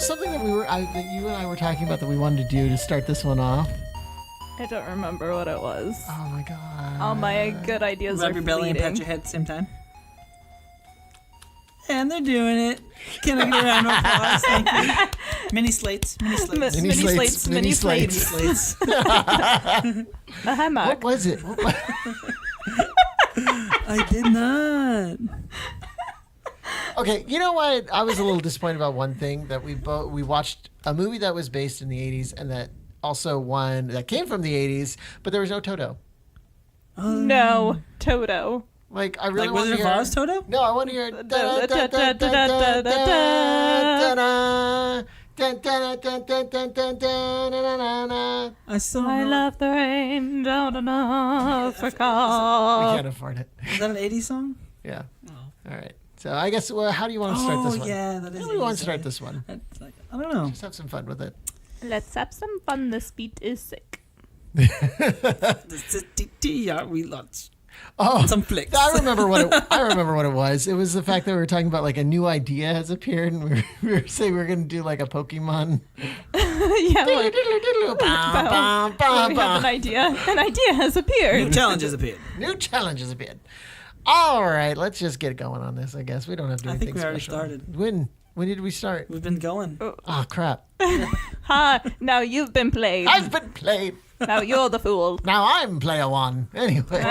was something that that you and I were talking about that we wanted to do to start this one off. I don't remember what it was. Oh my god. All my good ideas Rub are your belly and pat fleeting. your head at the same time. And they're doing it. Can I get a round of applause? Thank you. Mini slates. Mini slates. Hi, Mark. What was it? I did not. Okay, you know what? I was a little disappointed about one thing, that we watched a movie that was based in the 80s and that also one that came from the 80s, but there was no Toto. No, Toto. Like, I really Like want to Wizard hear... of Oz, Toto? No, I want to hear... I love the rain down in Africa. We can't afford it. Is that an 80s song? Yeah. Oh. All right. So I guess, how do you want to start this one? Yeah, that is. How do you want to start this one? I don't know. Just have some fun with it. Let's have some fun. This beat is sick. This is DTR. We launch some flicks. I remember what it was. It was the fact that we were talking about like a new idea has appeared, and we were saying we were going to do like a Pokemon. Yeah, like, we have an idea. An idea has appeared. New challenges appeared. New challenges appeared. All right, let's just get going on this. I guess we don't have to do anything think we already special. started. When did we start? We've been going. Oh crap! Ha! Now you've been played. I've been played. Now you're the fool. Now I'm player one. Anyways.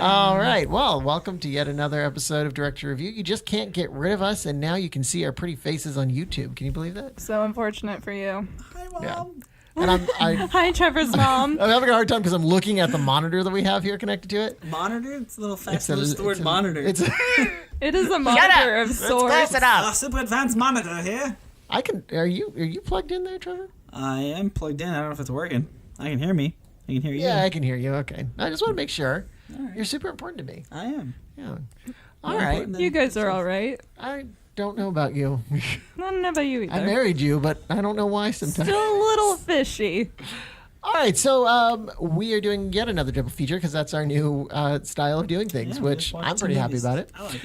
All right. Well, welcome to yet another episode of Director Review. You just can't get rid of us, and now you can see our pretty faces on YouTube. Can you believe that? So unfortunate for you. Hi, Mom. Yeah. And Hi, Trevor's mom. I'm having a hard time because I'm looking at the monitor that we have here connected to it. Monitor? It's a little fast. It's the word monitor. It is a monitor of sorts. Let's close it up. Super advanced monitor here. Are you plugged in there, Trevor? I am plugged in. I don't know if it's working. I can hear me. I can hear you. Yeah, I can hear you. Okay. I just want to make sure. All right. You're super important to me. I am. Yeah. All right. You guys are all right. I don't know about you. I don't know about you either. I married you, but I don't know why sometimes. Still a little fishy. All right, so we are doing yet another triple feature because that's our new style of doing things, Yeah, we which just watched I'm two pretty happy movies. about it. I like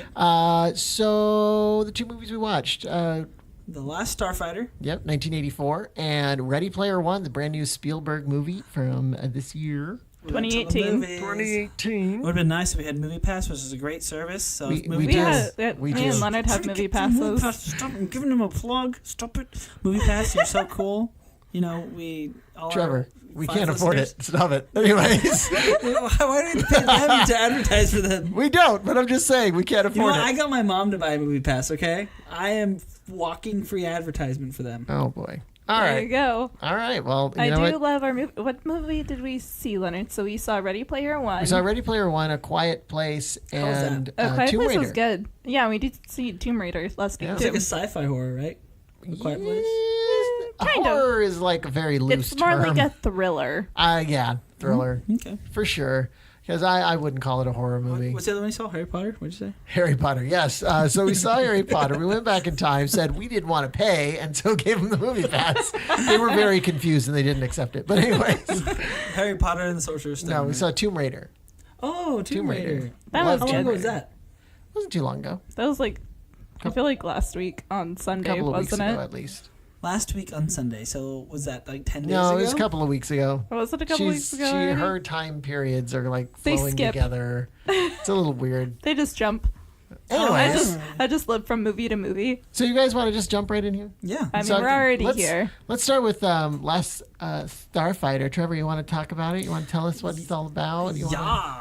it. So the two movies we watched, The Last Starfighter. yep, 1984, and Ready Player One, the brand new Spielberg movie from this year. 2018. 2018. Would have been nice if we had Movie Pass, which is a great service. So We if movie do. Pass. We Me do. and Leonard have movie passes. Stop! I'm giving them a plug. Stop it. Movie Pass, you're so cool. You know, Trevor, we five can't afford listeners- it. Stop it. Anyways, Why do we pay them to advertise for them? we don't, but I'm just saying we can't You know afford what? I it. got my mom to buy a Movie Pass, okay? I am walking free advertisement for them. Oh, boy. All There you right. go. All right. Well, you I know do what? love our movie. What movie did we see, Leonard? So we saw Ready Player One. We saw Ready Player One, A Quiet Place, was that? and Quiet Tomb Place Raider. was good. Yeah, we did see Tomb Raider last week Yeah. It's too. like a sci-fi horror, right? A Quiet Place? Kind of. Horror is like a very loose It's more term. like a thriller. Yeah, thriller Okay. for sure. Because I wouldn't call it a horror movie. What's the other one you saw? Harry Potter? What'd you say? Harry Potter, yes. So we saw Harry Potter. We went back in time, said we didn't want to pay, and so gave them the movie pass. They were very confused and they didn't accept it. But anyways, Harry Potter and the Sorcerer's Stone. no, we saw Tomb Raider. Oh, Tomb Raider. That Loved was How long Tomb ago good. was that? It wasn't too long ago. That was like, I feel like last week on A Sunday, couple of weeks wasn't ago, it? at least. Last week on Sunday. So was that like 10 days ago? No, it was a couple of weeks ago. Or was it a couple weeks ago? already? Her time periods are like They flowing skip. together. It's a little weird. They just jump. Anyways, I just live from movie to movie. so you guys want to just jump right in here? Yeah. I mean, So we're already let's- here. Let's start with Last Starfighter. Trevor, you want to talk about it? You want to tell us what it's all about? You wanna- Yeah.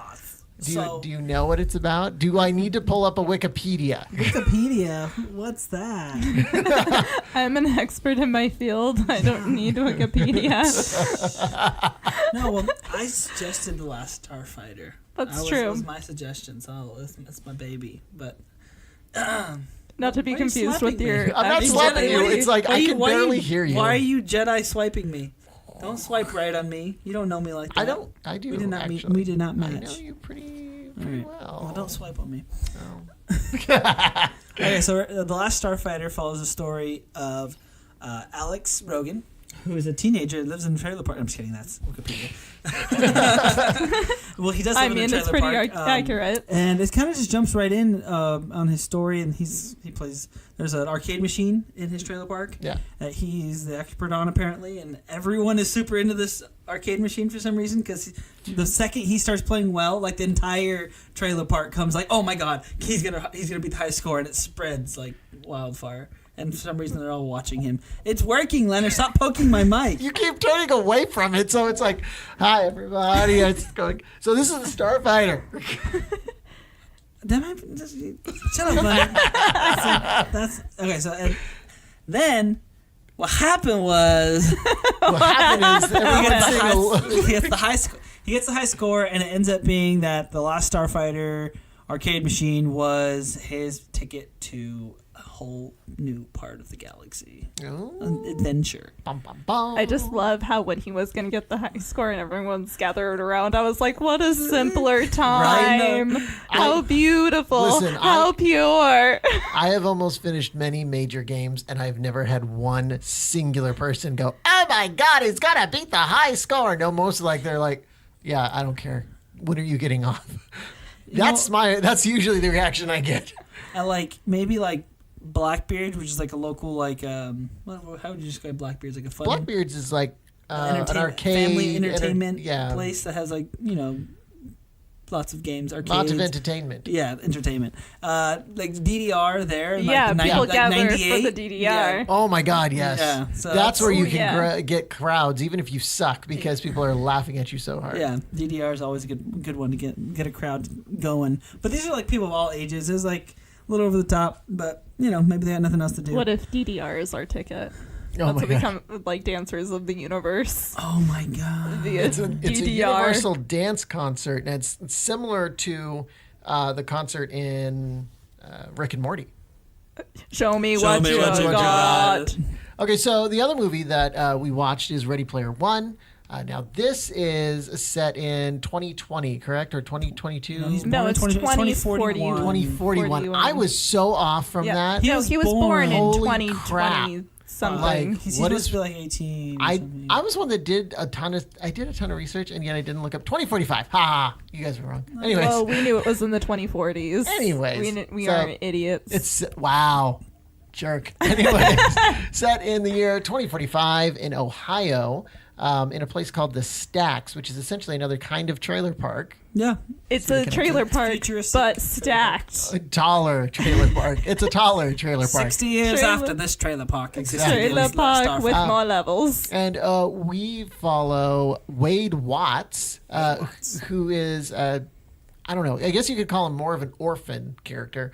Do you know what it's about? Do I need to pull up a Wikipedia? Wikipedia. What's that? I'm an expert in my field. I don't need Wikipedia. No, well, I suggested The Last Starfighter. That's It true. was my suggestion, so it's my baby. But Not to be Why are you confused slapping with your. me? I'm not actual slapping you. movie. It's like I can barely hear you. Why are you Jedi swiping me? Don't swipe right on me. You don't know me like that. I don't. I do. We did not meet. actually. We did not I match. know you pretty Alright. well. Well, don't swipe on me. Oh. Okay, so The Last Starfighter follows the story of Alex Rogan, who is a teenager, lives in a trailer park. I'm just kidding. That's Wikipedia. Well, he does live in a trailer it's pretty park. accurate. And it kind of just jumps right in on his story, and he plays. There's an arcade machine in his trailer park. Yeah. That he's the expert on apparently, and everyone is super into this arcade machine for some reason because the second he starts playing well, like the entire trailer park comes like, oh my god, he's gonna beat the highest score, and it spreads like wildfire. And for some reason, they're all watching him. It's working, Leonard. Stop poking my mic. You keep turning away from it, so it's like, hi, everybody. It's going, so this is the Starfighter. Shut up, Leonard. That's okay. So and then what happened was What happened is he gets the high score. He gets the high score, and it ends up being that the Last Starfighter arcade machine was his ticket to a whole new part of the galaxy. An adventure. I just love how when he was going to get the high score and everyone's gathered around, I was like, what a simpler time. How beautiful. Listen, how pure. I have almost finished many major games, and I've never had one singular person go, oh my god, he's got to beat the high score. No, most like they're like, yeah, I don't care. When are you getting off? That's usually the reaction I get. I maybe Blackbeard, which is like a local how would you describe Blackbeard's like a fun Blackbeard's is like an arcade family entertainment yeah. place that has lots of games, arcades, lots of entertainment. Yeah, entertainment. Like DDR there. Yeah, people gather 98. for the DDR. Yeah. Oh my god, yes. Yeah, so that's where you can get crowds, even if you suck, because people are laughing at you so hard. Yeah, DDR is always a good one to get a crowd going. But these are like people of all ages. It's like a little over the top, but maybe they got nothing else to do. What if DDR is our ticket? Oh That's my to god. become like Dancers of the Universe. Oh my god. It's a DDR. universal dance concert, and it's similar to the concert in Rick and Morty. Show me what you got. Okay, so the other movie that we watched is Ready Player One. Now, this is set in 2020, correct? Or 2022? No, it's 2041. 2041. I was so off from that. He was born in Holy 2020 crap. something. He's What supposed is- to be like 18 or something. I was one that did a ton of research, and yet I didn't look up 2045. Ha ha! You guys were wrong. Anyways, Well, we knew it was in the 2040s. Anyways, we so aren't idiots. it's wow, jerk. Anyways, set in the year 2045 in Ohio, in a place called the Stacks, which is essentially another kind of trailer park. Yeah. It's a trailer park, Futuristic but stacked. A taller trailer park. It's a taller trailer park. 60 years Trailer- after this trailer park existed. Trailer Last Starfighter. park with more levels. And we follow Wade Watts, who is, I don't know, I guess you could call him more of an orphan character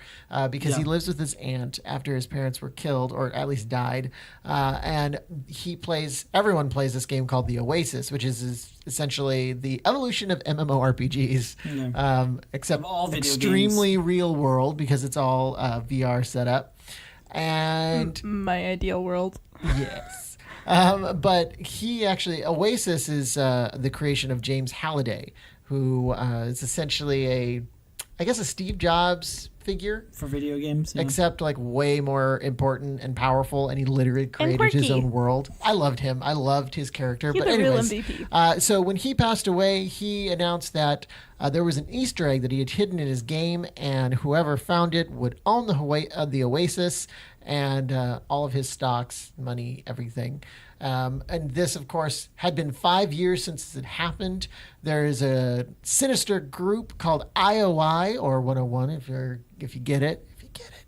because he lives with his aunt after his parents were killed, or at least died. And everyone plays this game called The Oasis, which is essentially the evolution of MMORPGs, except Of all video extremely real world because it's all VR set up. And My ideal world. yes. But Oasis is the creation of James Halliday, who is essentially a Steve Jobs figure, For video games. Yeah. except like way more important and powerful, and he literally created his quirky. own world. I loved him. I loved his character. He's but a real anyways, MVP. so when he passed away, he announced that there was an Easter egg that he had hidden in his game, and whoever found it would own the Oasis and all of his stocks, money, everything. And this, of course, had been 5 years since it happened. There is a sinister group called IOI, or 101, if you get it.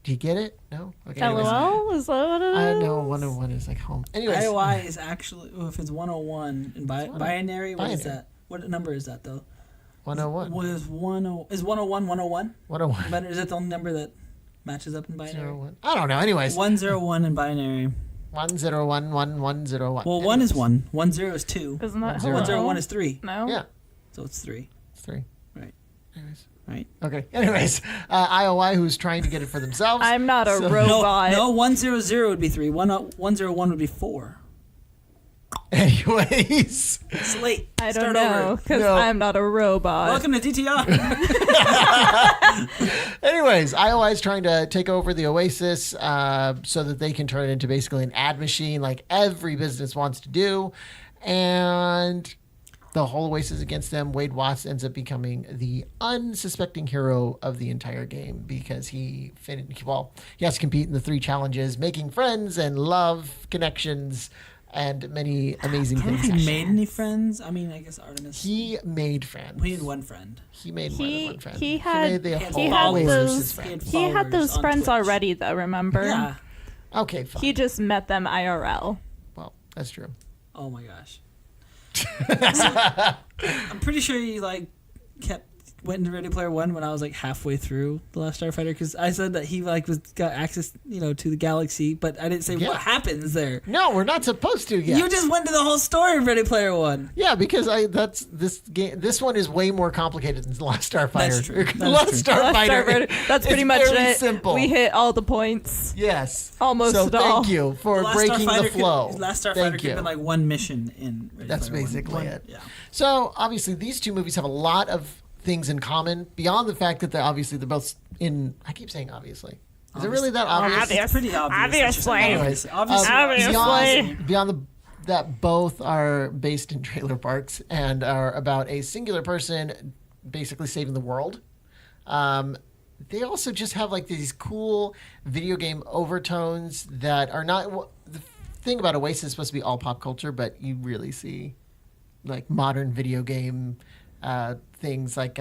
Do you get it? No? Okay. anyways. LOL? Is that what it is? I know 101 is like home. Anyways. IOI is actually, if it's 101 in binary, what is binary. that? What number is that, though? 101. What is 101 101? 101. But is that the only number that matches up in binary? 01. I don't know. Anyways. 101 in binary. 101 101. Well, 1 is 1. 10 is 2. Isn't that 101 is 3. No? Yeah. So it's 3. It's 3. Right. Anyways. Right. Okay. Anyways, IOI, who's trying to get it for themselves. I'm not a robot. No, 100 would be 3. 101 would be 4. Anyways, It's late. I don't Start know over. because No. I'm not a robot. Welcome to DTR. anyways, IOI is trying to take over the Oasis so that they can turn it into basically an ad machine like every business wants to do. And the whole Oasis is against them. Wade Watts ends up becoming the unsuspecting hero of the entire game because he has to compete in the 3 challenges, making friends and love connections and many amazing I don't know things. if he made any friends. I mean, I guess Artemis. He made friends. We had one friend. He made more than one friend. He had- made the he had whole followers. Oasis He his had friends. He had those Followers on friends Twitch. already, though. Remember? Yeah. Okay, fine. He just met them IRL. Well, that's true. Oh my gosh. I'm pretty sure he went into Ready Player One when I was like halfway through The Last Starfighter because I said that he got access to the galaxy, but I didn't say Yeah. what happens there. No, we're not supposed to yet. You just went to the whole story of Ready Player One. Yeah, because this game. This one is way more complicated than the Last Starfighter. That's true. That is Last true. Starfighter. That's pretty is much very it. Simple. We hit all the points. Yes. Almost So at all. thank you for Last breaking the Starfighter flow. Last Starfighter Thank could you. have been like one mission in Ready That's Player basically One. it. Yeah. So obviously, these 2 movies have a lot of things in common beyond the fact that they're both in. I keep saying obviously. Is it really that obvious? It's pretty obvious. Obviously. Obviously. Beyond that both are based in trailer parks and are about a singular person basically saving the world. They also just have like these cool video game overtones that are not. The thing about Oasis is supposed to be all pop culture, but you really see like modern video game things like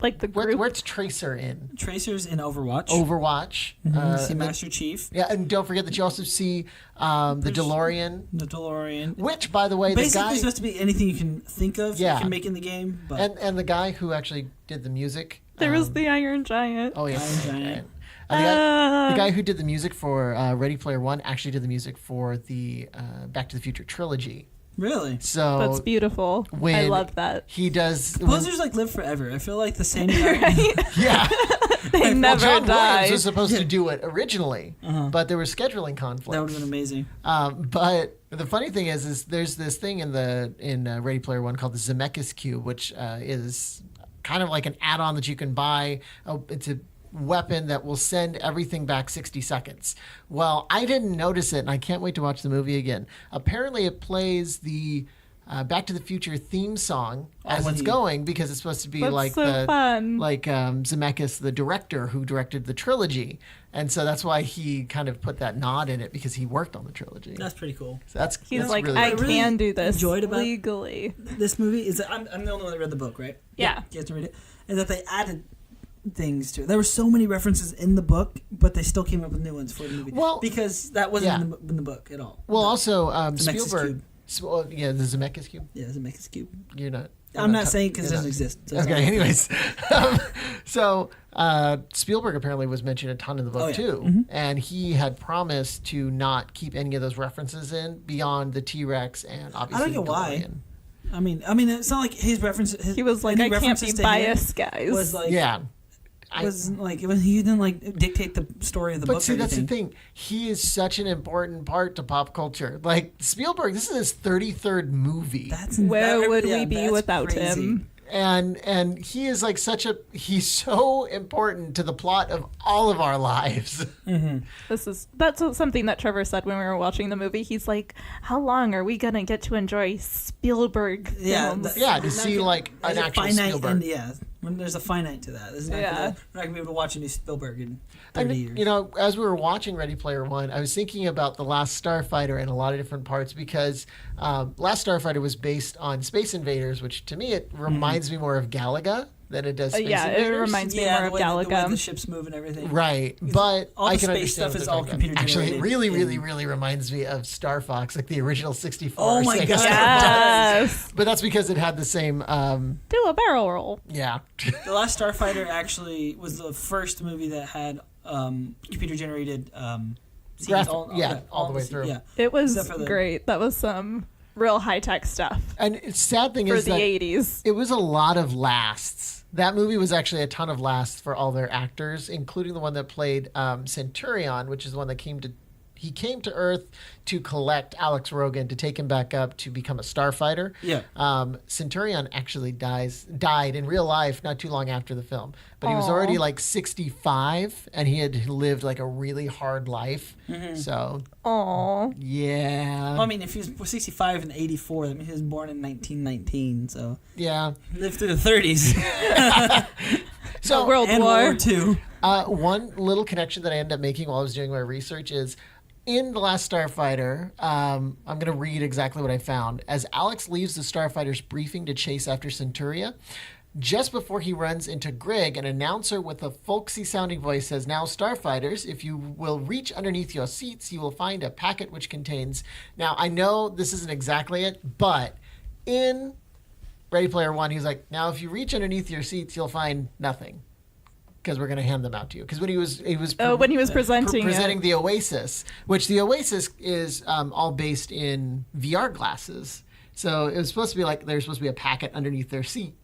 Like the group. where's Tracer in? Tracer's in Overwatch. Overwatch. You see and then- Master Chief, yeah, and don't forget that you also see the DeLorean, the DeLorean. which, by the way, Basically, the guy supposed to be anything you can think of. Yeah. You can make in the game. But and the guy who actually did the music. There was the Iron Giant. Oh yeah, Iron Giant. The guy who did the music for Ready Player One actually did the music for the Back to the Future trilogy. really, So That's beautiful. I when love that. he does. composers live forever. I feel like the same guy. Yeah, They never John Williams die. was supposed to do it originally, but there was scheduling conflicts. That would have been amazing. But the funny thing is there's this thing in Ready Player One called the Zemeckis Cube, which is kind of like an add-on that you can buy. It's a weapon that will send everything back 60 seconds. Well, I didn't notice it, and I can't wait to watch the movie again. Apparently, it plays the Back to the Future theme song as it's going because it's supposed to be That's like so fun. Zemeckis, the director who directed the trilogy, and so that's why he kind of put that nod in it because he worked on the trilogy. That's pretty cool. So that's He's that's like, really I cool. really can do this enjoyed about- legally. This movie is. I'm the only one that read the book, right? Yeah. You have to read it. And that they added things to it. There were so many references in the book, but they still came up with new ones for the movie. Well, because that wasn't in the book at all. Well, also Zemeckis Spielberg. Cube. The Zemeckis Cube. Yeah, it's a Zemeckis Cube. You're not. I'm not saying because it doesn't exist. So it's Okay. not- Anyways, so Spielberg apparently was mentioned a ton in the book Oh, yeah. too, and he had promised to not keep any of those references in beyond the T-Rex and obviously. I don't get why. DeLorean. I mean, it's not like his references. He was like, any I can't references be to him biased, guys. Was like, Yeah. he didn't like dictate the story of the book. But see, or that's the anything. thing. He is such an important part to pop culture. Like Spielberg, this is his 33rd movie. Where would we be that's without crazy. him? And he is like he's so important to the plot of all of our lives. That's something that Trevor said when we were watching the movie. He's like, how long are we gonna get to enjoy Spielberg films? To see like an actual Spielberg. When there's a finite to that. We're not gonna be able to watch a new Spielberg in 30 years. You know, as we were watching Ready Player One, I was thinking about The Last Starfighter in a lot of different parts because Last Starfighter was based on Space Invaders, which to me it reminds me more of Galaga than it does Space Invaders. It reminds me more the of way Galaga. the ships move and everything. Right, but all I the can space understand stuff what is they're all talking computer about. Actually, it generated really reminds me of Star Fox, like the original 64. Oh my Sega God. Star Yes. Fox. But that's because it had the same. Do a barrel roll. Yeah. The Last Starfighter actually was the first movie that had computer generated scenes Graphic- all the way scenes, through. Yeah. It was Except for the- great. That was some real high tech stuff And the sad thing for is the that 80s. it was a lot of lasts. That movie was actually a ton of lasts for all their actors, including the one that played Centurion, which is the one that he came to Earth to collect Alex Rogan to take him back up to become a starfighter. Yeah. Centurion actually died in real life not too long after the film, but he was already like 65 and he had lived like a really hard life. So, yeah. Well, I mean, if he was 65 in 84, I mean, he was born in 1919, so Yeah. lived through the 30s. So World and War. World War II. One little connection that I ended up making while I was doing my research is in The Last Starfighter, I'm going to read exactly what I found. As Alex leaves the Starfighter's briefing to chase after Centuria, just before he runs into Greg, an announcer with a folksy-sounding voice says, "Now, Starfighters, if you will reach underneath your seats, you will find a packet which contains..." Now, I know this isn't exactly it, but in Ready Player One, he's like, "Now, if you reach underneath your seats, you'll find nothing, because we're going to hand them out to you." Because when he was when he was presenting the Oasis, which the Oasis is all based in VR glasses, so it was supposed to be like there's supposed to be a packet underneath their seat,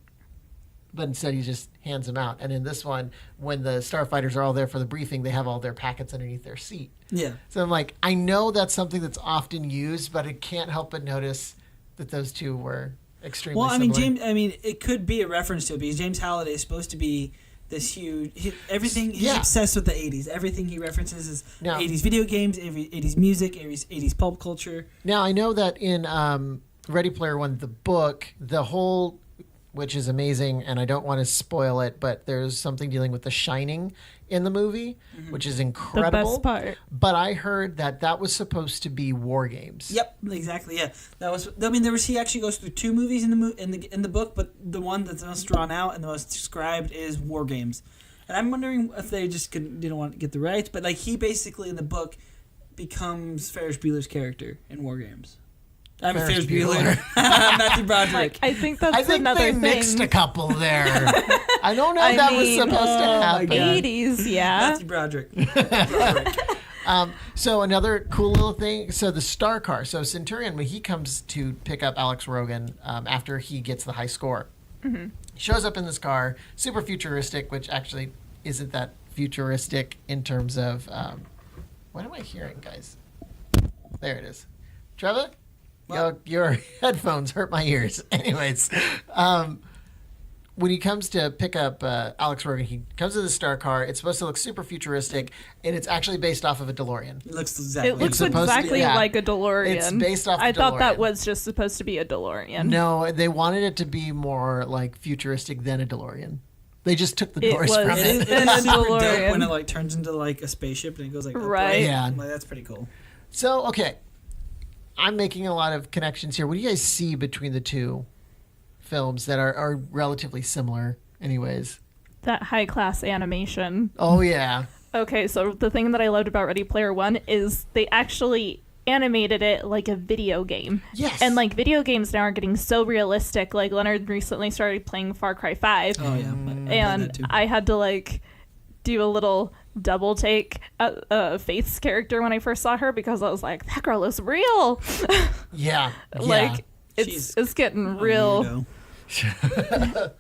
but instead he just hands them out. And in this one, when the starfighters are all there for the briefing, they have all their packets underneath their seat. Yeah. So I'm like, I know that's something that's often used, but I can't help but notice that those two were extremely Well, I similar. mean, it could be a reference to it because James Halliday is supposed to be this huge. He's obsessed with the 80s. Everything he references is 80s video games, 80s music, 80s pulp culture. Now, I know that in Ready Player One, the book, the whole, which is amazing, and I don't want to spoil it, but there's something dealing with The Shining in the movie, which is incredible. The best part. But I heard that was supposed to be war games. Yep, exactly. Yeah, that was. I mean, he actually goes through two movies in the book, but the one that's most drawn out and the most described is War Games. And I'm wondering if they just didn't want to get the rights, but like he basically in the book becomes Ferris Bueller's character in War Games. I'm Ferris Bueller. Matthew Broderick. I think that's I think another they thing. mixed a couple there. I don't know if that was supposed to happen. 80s, yeah. Matthew Broderick. So another cool little thing. So the star car. So Centurion, when he comes to pick up Alex Rogan after he gets the high score, he shows up in this car, super futuristic, which actually isn't that futuristic in terms of... what am I hearing, guys? There it is. Trevor? Your headphones hurt my ears. Anyways, when he comes to pick up Alex Rogan, he comes to the star car. It's supposed to look super futuristic, and it's actually based off of a DeLorean. It looks exactly. It looks exactly like a DeLorean. It's based off. I thought that was just supposed to be a DeLorean. No, they wanted it to be more like futuristic than a DeLorean. They just took the doors from it. It's super dope when it like turns into like a spaceship and it goes like right. Yeah, like, that's pretty cool. So okay. I'm making a lot of connections here. What do you guys see between the two films that are relatively similar anyways? That high-class animation. Oh, yeah. Okay, so the thing that I loved about Ready Player One is they actually animated it like a video game. Yes. And like video games now are getting so realistic. Like Leonard recently started playing Far Cry 5. Oh, yeah. And I had to like do a little double take at Faith's character when I first saw her because I was like, that girl is real. Yeah. Like it's getting real.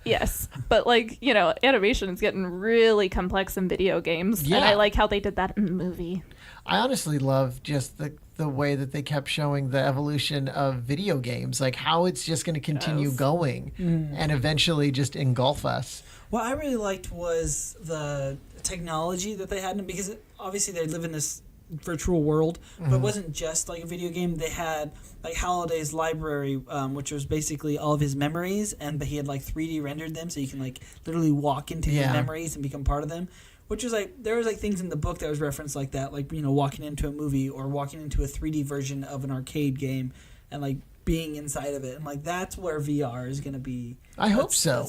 Yes, but like, you know, animation is getting really complex in video games, and I like how they did that in the movie. I honestly love just the way that they kept showing the evolution of video games, like how it's just going to continue going and eventually just engulf us. What I really liked was the technology that they had, because obviously they live in this virtual world, but it wasn't just like a video game. They had like Halliday's library, which was basically all of his memories, but he had like 3D rendered them, so you can like literally walk into his memories and become part of them. Which was like, there was like things in the book that was referenced like that, like, you know, walking into a movie or walking into a 3D version of an arcade game and like being inside of it, and like that's where VR is going to be. I hope so.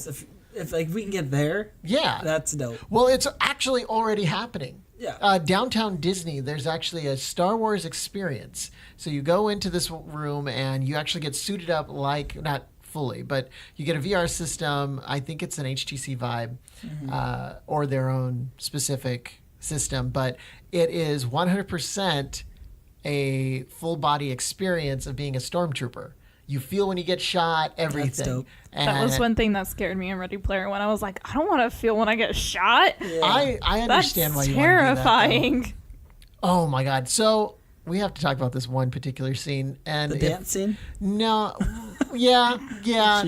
If like we can get there, that's dope. Well, it's actually already happening. Yeah. Downtown Disney, there's actually a Star Wars experience. So you go into this room and you actually get suited up like, not fully, but you get a VR system. I think it's an HTC Vive or their own specific system, but it is 100% a full body experience of being a stormtrooper. You feel when you get shot, everything. That's dope. That was one thing that scared me in Ready Player One. I was like, I don't want to feel when I get shot. Yeah. I understand why you terrifying. want to do that, oh my God. So we have to talk about this one particular scene. And the dance scene? No. Yeah,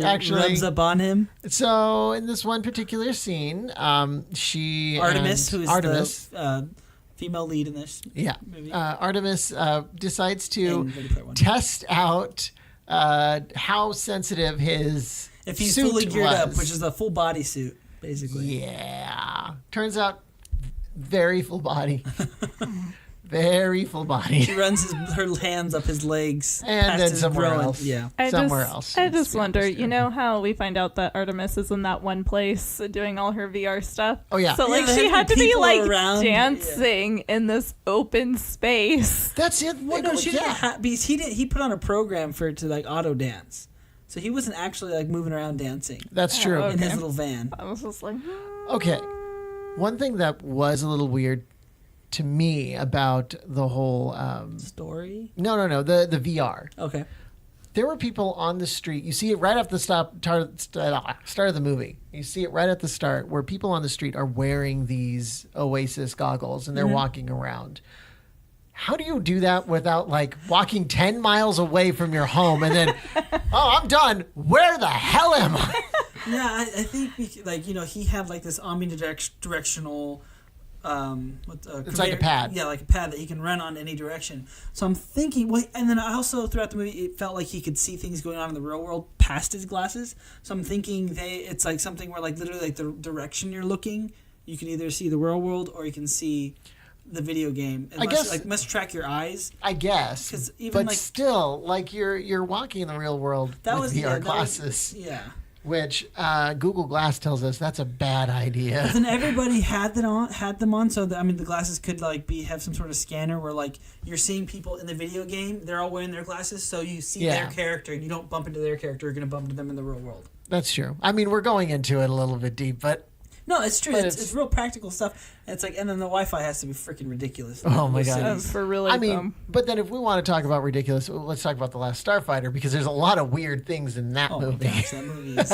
actually. Rubs up on him. So in this one particular scene, she Artemis, who is the female lead in this movie. Artemis decides to test out how sensitive his if he's suit fully geared was. up, which is a full body suit, basically. Yeah. Turns out, very full body. Very full body. She runs her hands up his legs. And then somewhere else. Yeah. Somewhere else. I just wonder, you know how we find out that Artemis is in that one place doing all her VR stuff? Oh, yeah. So, like, she had to be, like, dancing in this open space. That's it. Well, no, she didn't because he put on a program for it to, like, auto dance. So he wasn't actually, like, moving around dancing. That's true. In his little van. I was just like... Okay. One thing that was a little weird to me about the whole story. No, the VR. Okay. There were people on the street. You see it right off the start of the movie. You see it right at the start where people on the street are wearing these Oasis goggles and they're walking around. How do you do that without like walking 10 miles away from your home and then, oh, I'm done. Where the hell am I? Yeah, I think he had like this omnidirectional. It's like a pad. Yeah, like a pad that he can run on any direction. So I'm thinking, and then I also throughout the movie, it felt like he could see things going on in the real world past his glasses. So I'm thinking it's like something where like literally like the direction you're looking, you can either see the real world or you can see the video game. I guess like must track your eyes. I guess, but still, like you're walking in the real world with VR glasses. Which Google Glass tells us that's a bad idea. But then everybody had them on, so the glasses could like have some sort of scanner where like you're seeing people in the video game, they're all wearing their glasses, so you see their character and you don't bump into their character. You're gonna bump into them in the real world. That's true. I mean, we're going into it a little bit deep, but. No, it's true. It's real practical stuff. It's like, and then the Wi-Fi has to be freaking ridiculous. Oh my god, that's for really. But then if we want to talk about ridiculous, let's talk about The Last Starfighter because there's a lot of weird things in that movie. My gosh, that movie is.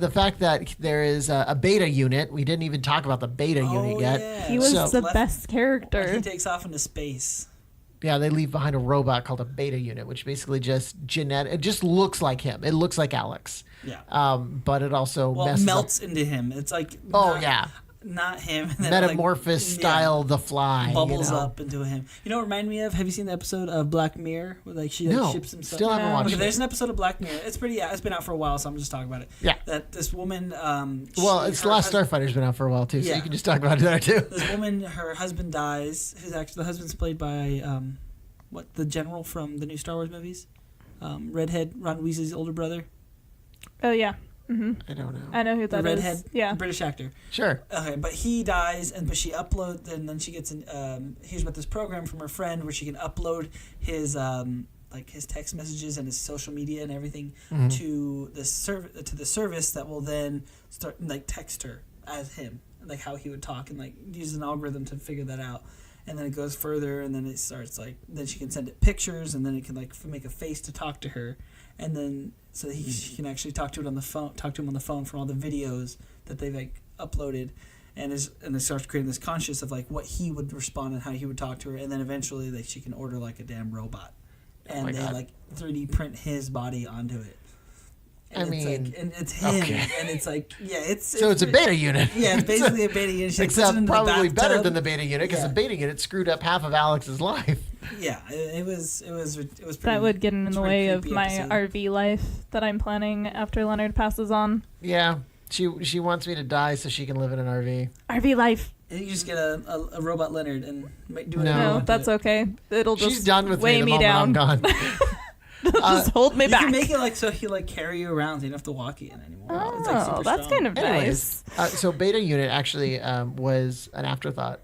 The fact that there is a beta unit. We didn't even talk about the beta unit yet. Yeah. He was the best character. He takes off into space. Yeah, they leave behind a robot called a beta unit, which basically just genetic. It just looks like him. It looks like Alex. Yeah. But it also melts into him. It's like not him. Metamorphosis style The Fly. Bubbles up into him. You know what reminded me of? Have you seen the episode of Black Mirror where like she ships himself? Still haven't watched it. There's an episode of Black Mirror. It's pretty. It's been out for a while, so I'm just talking about it. Yeah. That this woman. It's Last Starfighter's been out for a while too, so you can just talk about it there too. This woman, her husband dies. The husband's played by the general from the new Star Wars movies, redhead Ron Weasley's older brother. Oh yeah. Mm-hmm. I don't know. I know who that is. The redhead, yeah, British actor. Sure. Okay, but he dies, but she uploads, and then she gets here's what this program from her friend where she can upload his his text messages and his social media and everything to the service that will then start like text her as him, like how he would talk, and like use an algorithm to figure that out. And then it goes further, and then it starts like then she can send it pictures, and then it can like make a face to talk to her, and then so she can actually talk to him on the phone from all the videos that they've like uploaded, and it starts creating this conscious of like what he would respond and how he would talk to her, and then eventually like she can order like a damn robot, and they like 3D print his body onto it. And it's him, and it's like, it's a beta unit. Yeah, it's basically a beta unit. Except probably better than the beta unit because the beta unit screwed up half of Alex's life. Yeah, it was pretty. That would get in the way of my RV life that I'm planning after Leonard passes on. Yeah, she wants me to die so she can live in an RV. RV life. And you just get a robot Leonard and do it. No, that's okay. It'll just she's done with weigh me down. I'm gone. Just hold me back. You can make it like so he like carry you around, so you don't have to walk in anymore. Oh, it's like super that's strong. kind of nice. So beta unit actually was an afterthought.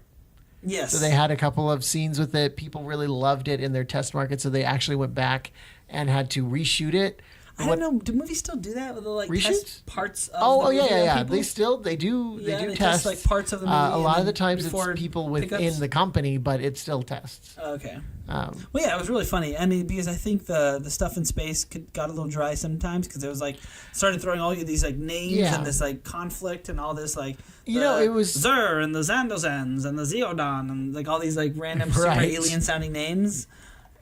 Yes. So they had a couple of scenes with it. People really loved it in their test market, so they actually went back and had to reshoot it. I don't know. Do movies still do that? With like test parts of the movie? Yeah. They do test like parts of the movie. A lot of the times it's people within the company, but it still tests. Okay. It was really funny. I mean, because I think the stuff in space got a little dry sometimes because it was like started throwing all these like names and this like conflict and all this like it was Zer and the Zandozans and the Zeodon and like all these like random super alien sounding names.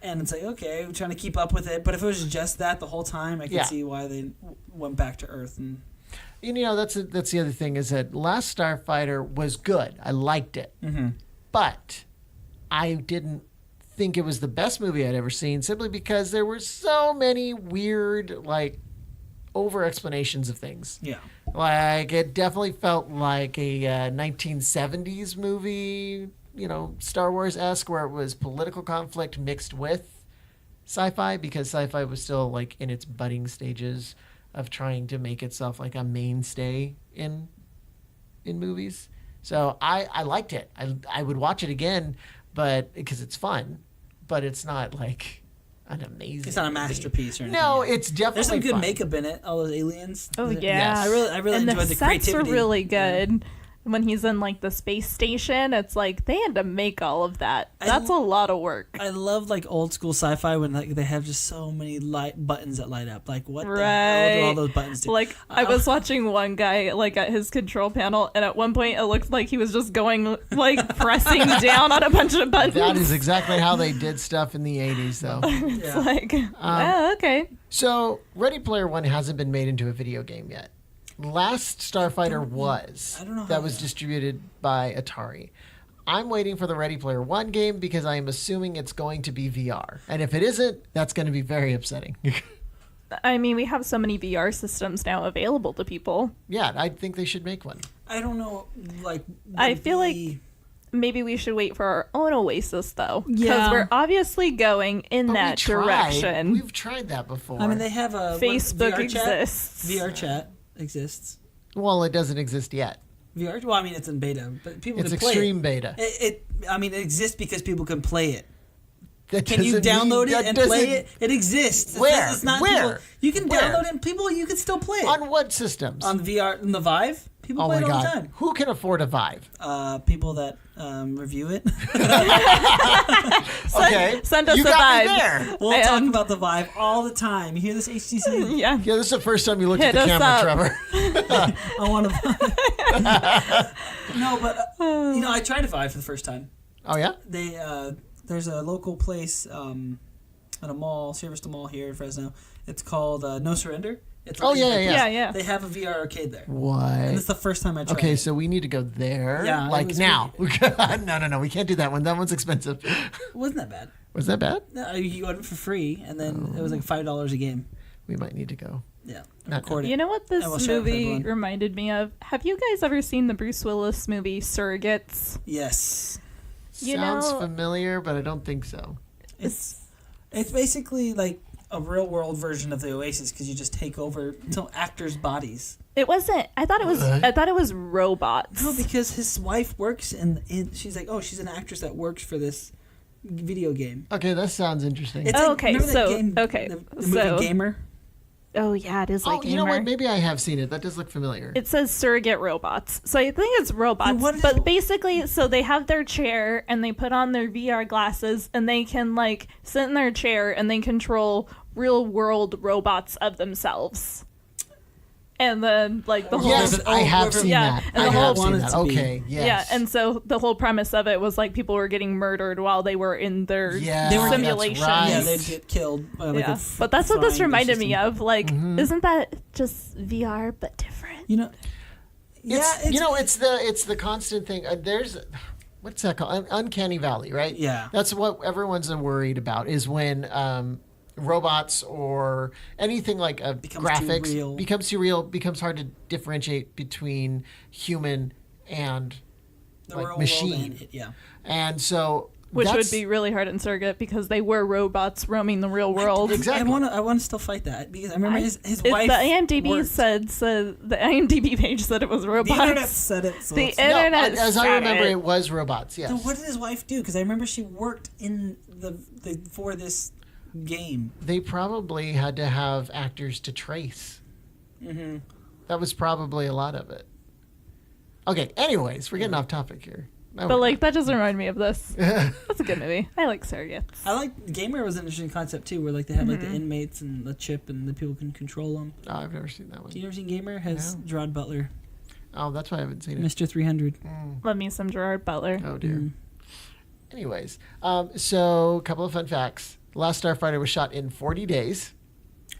And it's like, okay, we're trying to keep up with it. But if it was just that the whole time, I could see why they went back to Earth. And that's the other thing is that Last Starfighter was good. I liked it. Mm-hmm. But I didn't think it was the best movie I'd ever seen simply because there were so many weird, like, over-explanations of things. Yeah. Like, it definitely felt like a 1970s movie, Star Wars-esque, where it was political conflict mixed with sci-fi, because sci-fi was still like in its budding stages of trying to make itself like a mainstay in movies. So I liked it. I would watch it again, but because it's fun, but it's not like an amazing. It's not a masterpiece or anything. No, it's definitely there's some good fun. makeup in it. All those aliens. Oh yeah, yes. I really enjoyed the creativity. And the sets are really good. When he's in like the space station, it's like they had to make all of that. That's a lot of work. I love like old school sci-fi when like they have just so many buttons that light up. Like what the hell do all those buttons do? Like I was watching one guy like at his control panel, and at one point it looked like he was just going like pressing down on a bunch of buttons. That is exactly how they did stuff in the 80s, though. It's like, okay. So Ready Player One hasn't been made into a video game yet. Last Starfighter was. I don't know. That was distributed by Atari. I'm waiting for the Ready Player One game because I am assuming it's going to be VR. And if it isn't, that's going to be very upsetting. I mean, we have so many VR systems now available to people. Yeah, I think they should make one. I don't know, like... I feel like maybe we should wait for our own Oasis, though. Because Yeah. we're obviously going in that direction. We've tried that before. I mean, they have a... Facebook VR exists. VR chat exists. Well, it doesn't exist yet. VR? Well, I mean, it's in beta, but people It's can play extreme it. beta. It exists because people can play it. That Can you doesn't mean- download it that and doesn't- play it? It exists. Where? It's not Where? People, you can Where? download it and you can still play it. On what systems? On VR, on the Vive? People Oh play my it all God. the time. Who can afford a Vive? People that review it. Okay. Send us you a got Vive. me there. We'll talk about the Vive all the time. You hear this, HTC? Yeah. Yeah, this is the first time you looked Hit at the us camera, up. Trevor. I want to. No, but I tried to Vive for the first time. Oh, yeah? They there's a local place at a mall, Silverstone Mall here in Fresno. It's called No Surrender. It's Yeah. They have a VR arcade there. What? And it's the first time I tried. Okay, it. so we need to go there. Yeah, like it was now. No, we can't do that one. That one's expensive. It wasn't that bad. Was that bad? No, you got it for free, and then it was like $5 a game. We might need to go. Yeah, Not record it. You know what I will this share it with movie everyone. reminded me of? Have you guys ever seen the Bruce Willis movie Surrogates? Yes, Sounds familiar, but I don't think so. it's basically like a real world version of the Oasis because you just take over some actors' bodies. It wasn't. I thought it was. What? I thought it was robots. No, because his wife works in she's like, oh, she's an actress that works for this video game. Okay, that sounds interesting. It's Okay, remember that so- game, okay, the movie so- Gamer. Oh yeah, it is like you know Gamer. what? Maybe I have seen it. That does look familiar. It says surrogate robots. So I think it's robots. Then what is But it? basically, so they have their chair and they put on their VR glasses and they can like sit in their chair and they control real world robots of themselves. And then like the whole Yes, I have whoever- seen yeah, that. and I the have whole- seen wanted that. to be. Okay, yes. Yeah, and so the whole premise of it was like people were getting murdered while they were in their Yeah, They were- that's simulations. right. Yeah, they'd get killed by like Yeah. a But that's what this frying reminded me system. of. Like, Mm-hmm. isn't that just VR but different? You know, It's the constant thing. There's what's that called? Uncanny Valley, right? Yeah. That's what everyone's worried about is when robots or anything like Becomes graphics too real. becomes too real, becomes hard to differentiate between human and the like real machine. world and And so Which that's- would be really hard in Surrogate because they were robots roaming the real world. Exactly. I want to still fight that because I remember his It- wife. the IMDb worked. said the IMDb page said it was robots. The internet said it. So The it's- No, internet as I said remember, it. it was robots. Yes. So what did his wife do? Because I remember she worked in the for this game. They probably had to have actors to trace. Mm-hmm. That was probably a lot of it. Okay, anyways, we're getting off topic here. No, But we're like that just reminded me of this. That's a good movie. I like surrogates. I like Gamer was an interesting concept too, where like they have like the inmates and the chip, and the people can control them. Oh, I've never seen that one. You never seen Gamer? Has No. Gerard Butler, Oh, that's why I haven't seen it. Mr. 300. Love me some Gerard Butler. Oh dear. Mm. Anyways, so a couple of fun facts. Last Starfighter was shot in 40 days.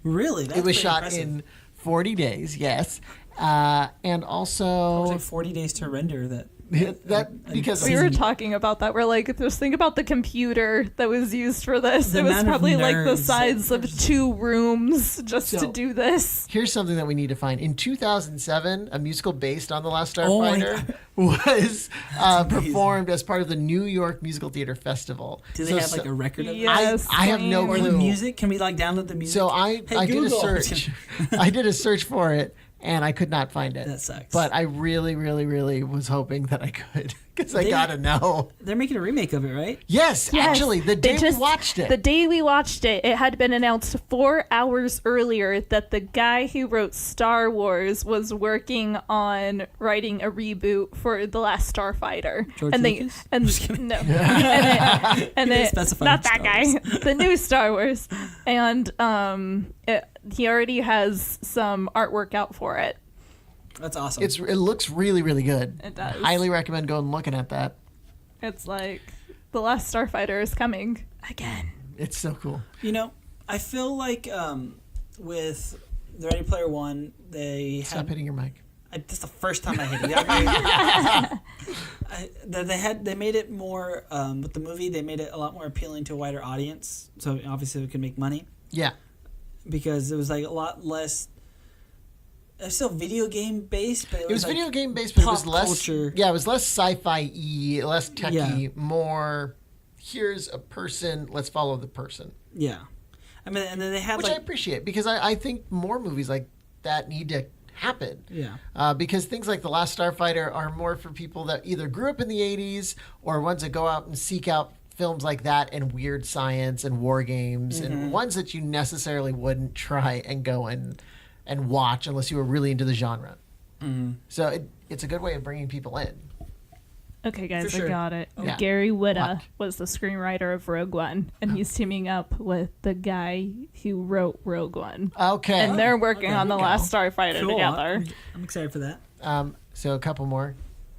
Really? That's It was pretty shot impressive. in 40 days, yes. And It was also like 40 days to render that. that because We were talking about that. We're like, just think about the computer that was used for this. The It was amount of probably like the nerds. size of 2 rooms just to So- do this. here's something that we need to find. In 2007, a musical based on The Last Oh my Starfighter was performed as part of the New York Musical Theater Festival. Do they have like a record of Yes, I have no Or clue. the music? Can we like download the music? So I Hey, did a Google. search. I did a search for it, and I could not find it. That sucks. But I really, really, really was hoping that I could, because I They- gotta know. They're making a remake of it, right? Yes, Yes, actually, the they day we watched it. The day we watched it, it had been announced 4 hours earlier that the guy who wrote Star Wars was working on writing a reboot for The Last Starfighter. George and Lucas? and Just kidding. no, and didn't it, specify not which that Star guy, the new Star Wars, and he already has some artwork out for it. That's awesome. It looks really, really good. It does. Highly recommend going and looking at that. It's like The Last Starfighter is coming again. It's so cool. You know, I feel like with the Ready Player One, they Stop had. hitting your mic. That's the first time I hit it. They made it more with the movie. They made it a lot more appealing to a wider audience. So obviously, we could make money Yeah. because it was like a lot less. It's still video game based, but It was like video game based, but it pop was less. culture. Yeah, it was less sci-fi-y, less techy, Yeah. more. Here's a person. Let's follow the person, Yeah, I mean, and then they had which I like appreciate because I think more movies like that need to happen. yeah. Because things like The Last Starfighter are more for people that either grew up in the 80s or ones that go out and seek out films like that and weird science and war games and ones that you necessarily wouldn't try and go and watch unless you were really into the genre. So it's a good way of bringing people in. Okay, guys, For sure. I got it. Yeah. Gary Whitta What? was the screenwriter of Rogue One, and he's teaming up with the guy who wrote Rogue One. Okay. And they're working okay. on The Last Starfighter Cool. together. I'm excited for that. So a couple more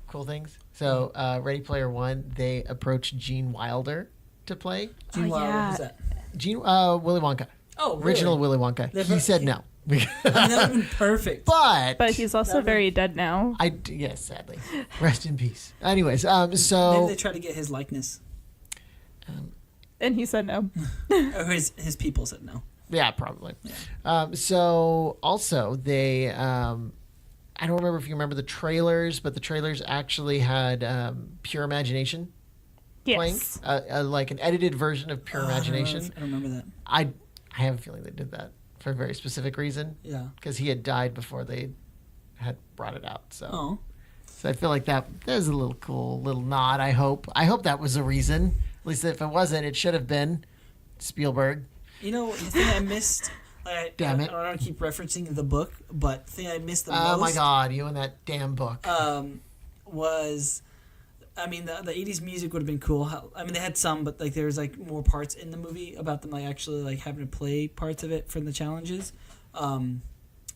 cool things. So Ready Player One, they approached Gene Wilder to play. Gene Wilder, yeah. who's that? Willy Wonka. Oh, really? Original Willy Wonka. They're He ver- said no. I mean, that would have been perfect. But But he's also very dead now. yes, sadly. Rest in peace. Anyways, Maybe so they try to get his likeness, And he said no. or his people said no. yeah, probably. So also they, I don't remember if you remember the trailers, but the trailers actually had Pure Imagination playing, Yes. like an edited version of Pure Imagination. I don't remember that. I have a feeling they did that for a very specific reason Yeah. because he had died before they had brought it out. So. Oh. So I feel like that was a little cool little nod. I hope that was the reason. At least if it wasn't, it should have been Spielberg. You know, the thing I missed. Damn it. I don't want to keep referencing the book, but the thing I missed the most. Oh my God, you and that damn book. Was, I mean, the 80s music would have been cool. I mean, they had some, but like there was like more parts in the movie about them like actually like having to play parts of it from the challenges.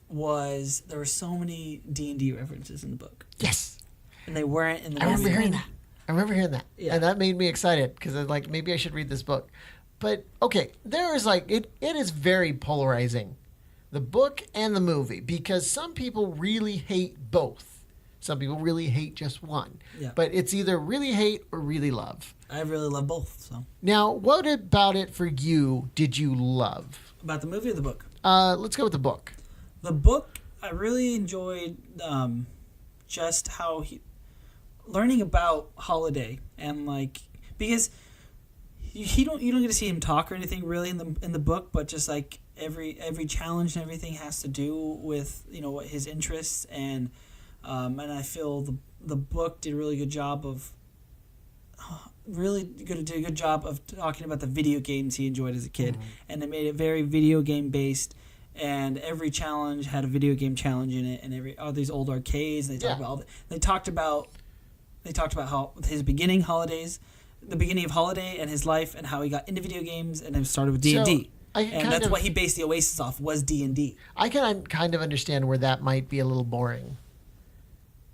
Was there were so many D&D references in the book, Yes, and they weren't in the I movie. remember hearing that, Yeah. and that made me excited because I was like, maybe I should read this book. But okay, there is like it is very polarizing, the book and the movie, because some people really hate both. Some people really hate just one. Yeah. But it's either really hate or really love. I really love both. So Now, what about it for you did you love? about the movie or the book? Let's go with the book. The book, I really enjoyed just how learning about Holiday and like because you don't get to see him talk or anything really in the book, but just like every challenge and everything has to do with what his interests and I feel the book did a really good job of really going to do a good job of talking about the video games he enjoyed as a kid, and they made it very video game based. And every challenge had a video game challenge in it, and all these old arcades. And they talked about how his beginning the beginning of Holiday and his life, and how he got into video games, and it started with D&D. And that's what he based the Oasis off, was D&D. I can kind of understand where that might be a little boring,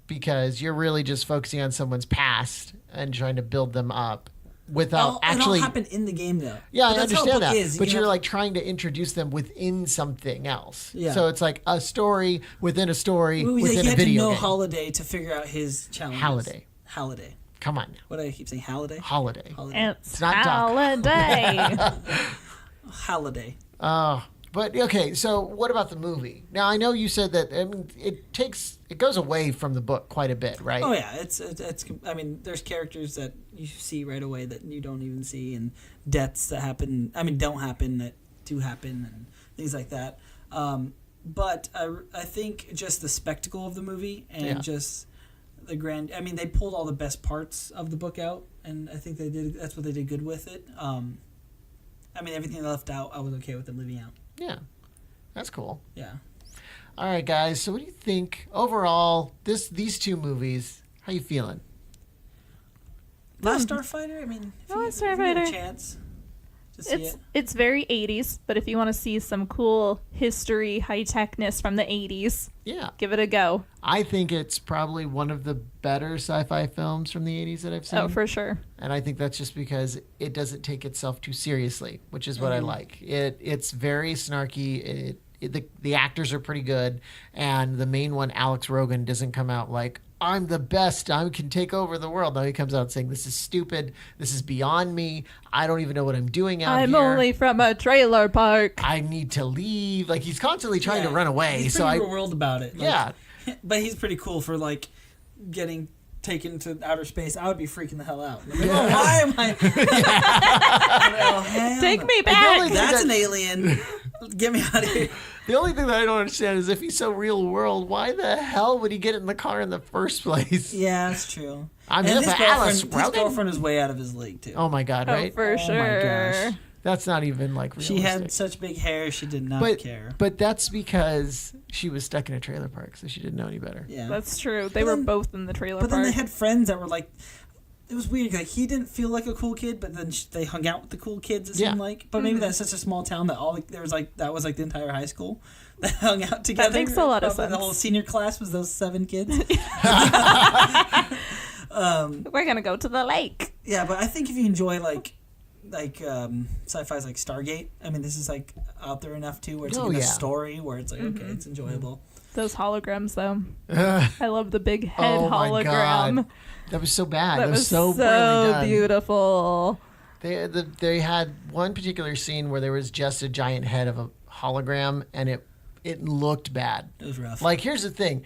because you're really just focusing on someone's past and trying to build them up without actually. It all happened in the game, though. Yeah, I understand that. But you're like trying to introduce them within something else. Yeah. So it's like a story within a story within a video game. You had to know Holiday to figure out his challenges. Holiday. Come on now. What do I keep saying? Holiday? Holiday. It's not Holiday. Holiday. But okay, so what about the movie? Now I know you said that it goes away from the book quite a bit, right? Oh yeah, it's I mean, there's characters that you see right away that you don't even see, and deaths that happen. I mean, don't happen that do happen, and things like that. But I think just the spectacle of the movie and just the grand. I mean, they pulled all the best parts of the book out, and I think that's what they did good with it. I mean, everything they left out, I was okay with them leaving out. Yeah, that's cool. Yeah. All right, guys. So, what do you think overall? These two movies. How you feeling? Last Starfighter. I mean, if you get a chance to see it. It's very 80s, but if you want to see some cool history, high techness from the 80s, give it a go. I think it's probably one of the better sci-fi films from the 80s that I've seen. Oh, for sure. And I think that's just because it doesn't take itself too seriously, which is what I like. It's very snarky. The actors are pretty good, and the main one, Alex Rogan, doesn't come out like, I'm the best, I can take over the world. No, he comes out saying, this is stupid, this is beyond me, I don't even know what I'm doing out here. I'm only from a trailer park. I need to leave. Like, he's constantly trying to run away. He's pretty real world about it. But he's pretty cool for, like, getting taken to outer space. I would be freaking the hell out. Like, why am I? Take me back. That's an alien. Get me out of here. The only thing that I don't understand is if he's so real world, why the hell would he get in the car in the first place? Yeah, that's true. I mean, his girlfriend is way out of his league, too. Oh, my God, right? For sure. Oh, my gosh. That's not even, like, realistic. She had such big hair, she did not care. But that's because she was stuck in a trailer park, so she didn't know any better. Yeah. That's true. They were both in the trailer park. But then they had friends that were, like... It was weird. Like, he didn't feel like a cool kid, but then they hung out with the cool kids, it seemed like. But maybe that's such a small town that that was the entire high school that hung out together. That makes a lot of sense. The whole senior class was those 7 kids. We're gonna go to the lake. Yeah, but I think if you enjoy like sci-fi's like Stargate, I mean, this is like out there enough too, where it's like a story where it's like okay, it's enjoyable. Those holograms, though. I love the big head hologram. God. That was so bad. That was so poorly done. Beautiful. They had one particular scene where there was just a giant head of a hologram, and it looked bad. It was rough. Like, here's the thing.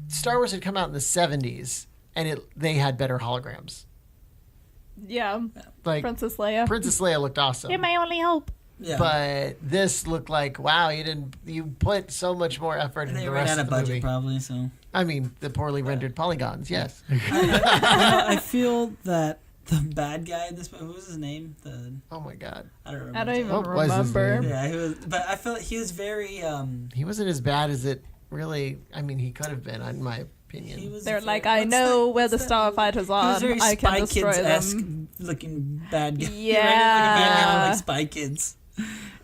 Star Wars had come out in the 70s, and they had better holograms. Yeah. Like Princess Leia. Princess Leia looked awesome. You're my only hope. Yeah. But this looked like, wow, you put so much more effort into the rest of the movie. Probably, so. I mean, the poorly rendered polygons, yes. I feel that the bad guy in this movie, what was his name? Oh my God. I don't remember. I don't even remember. Yeah, but I feel like he was very... he wasn't as bad as it really... I mean, he could have been, in my opinion. They're like, I know where the Starfighter's on. I can destroy them. Looking bad guy. Yeah. Like a bad guy like Spy Kids.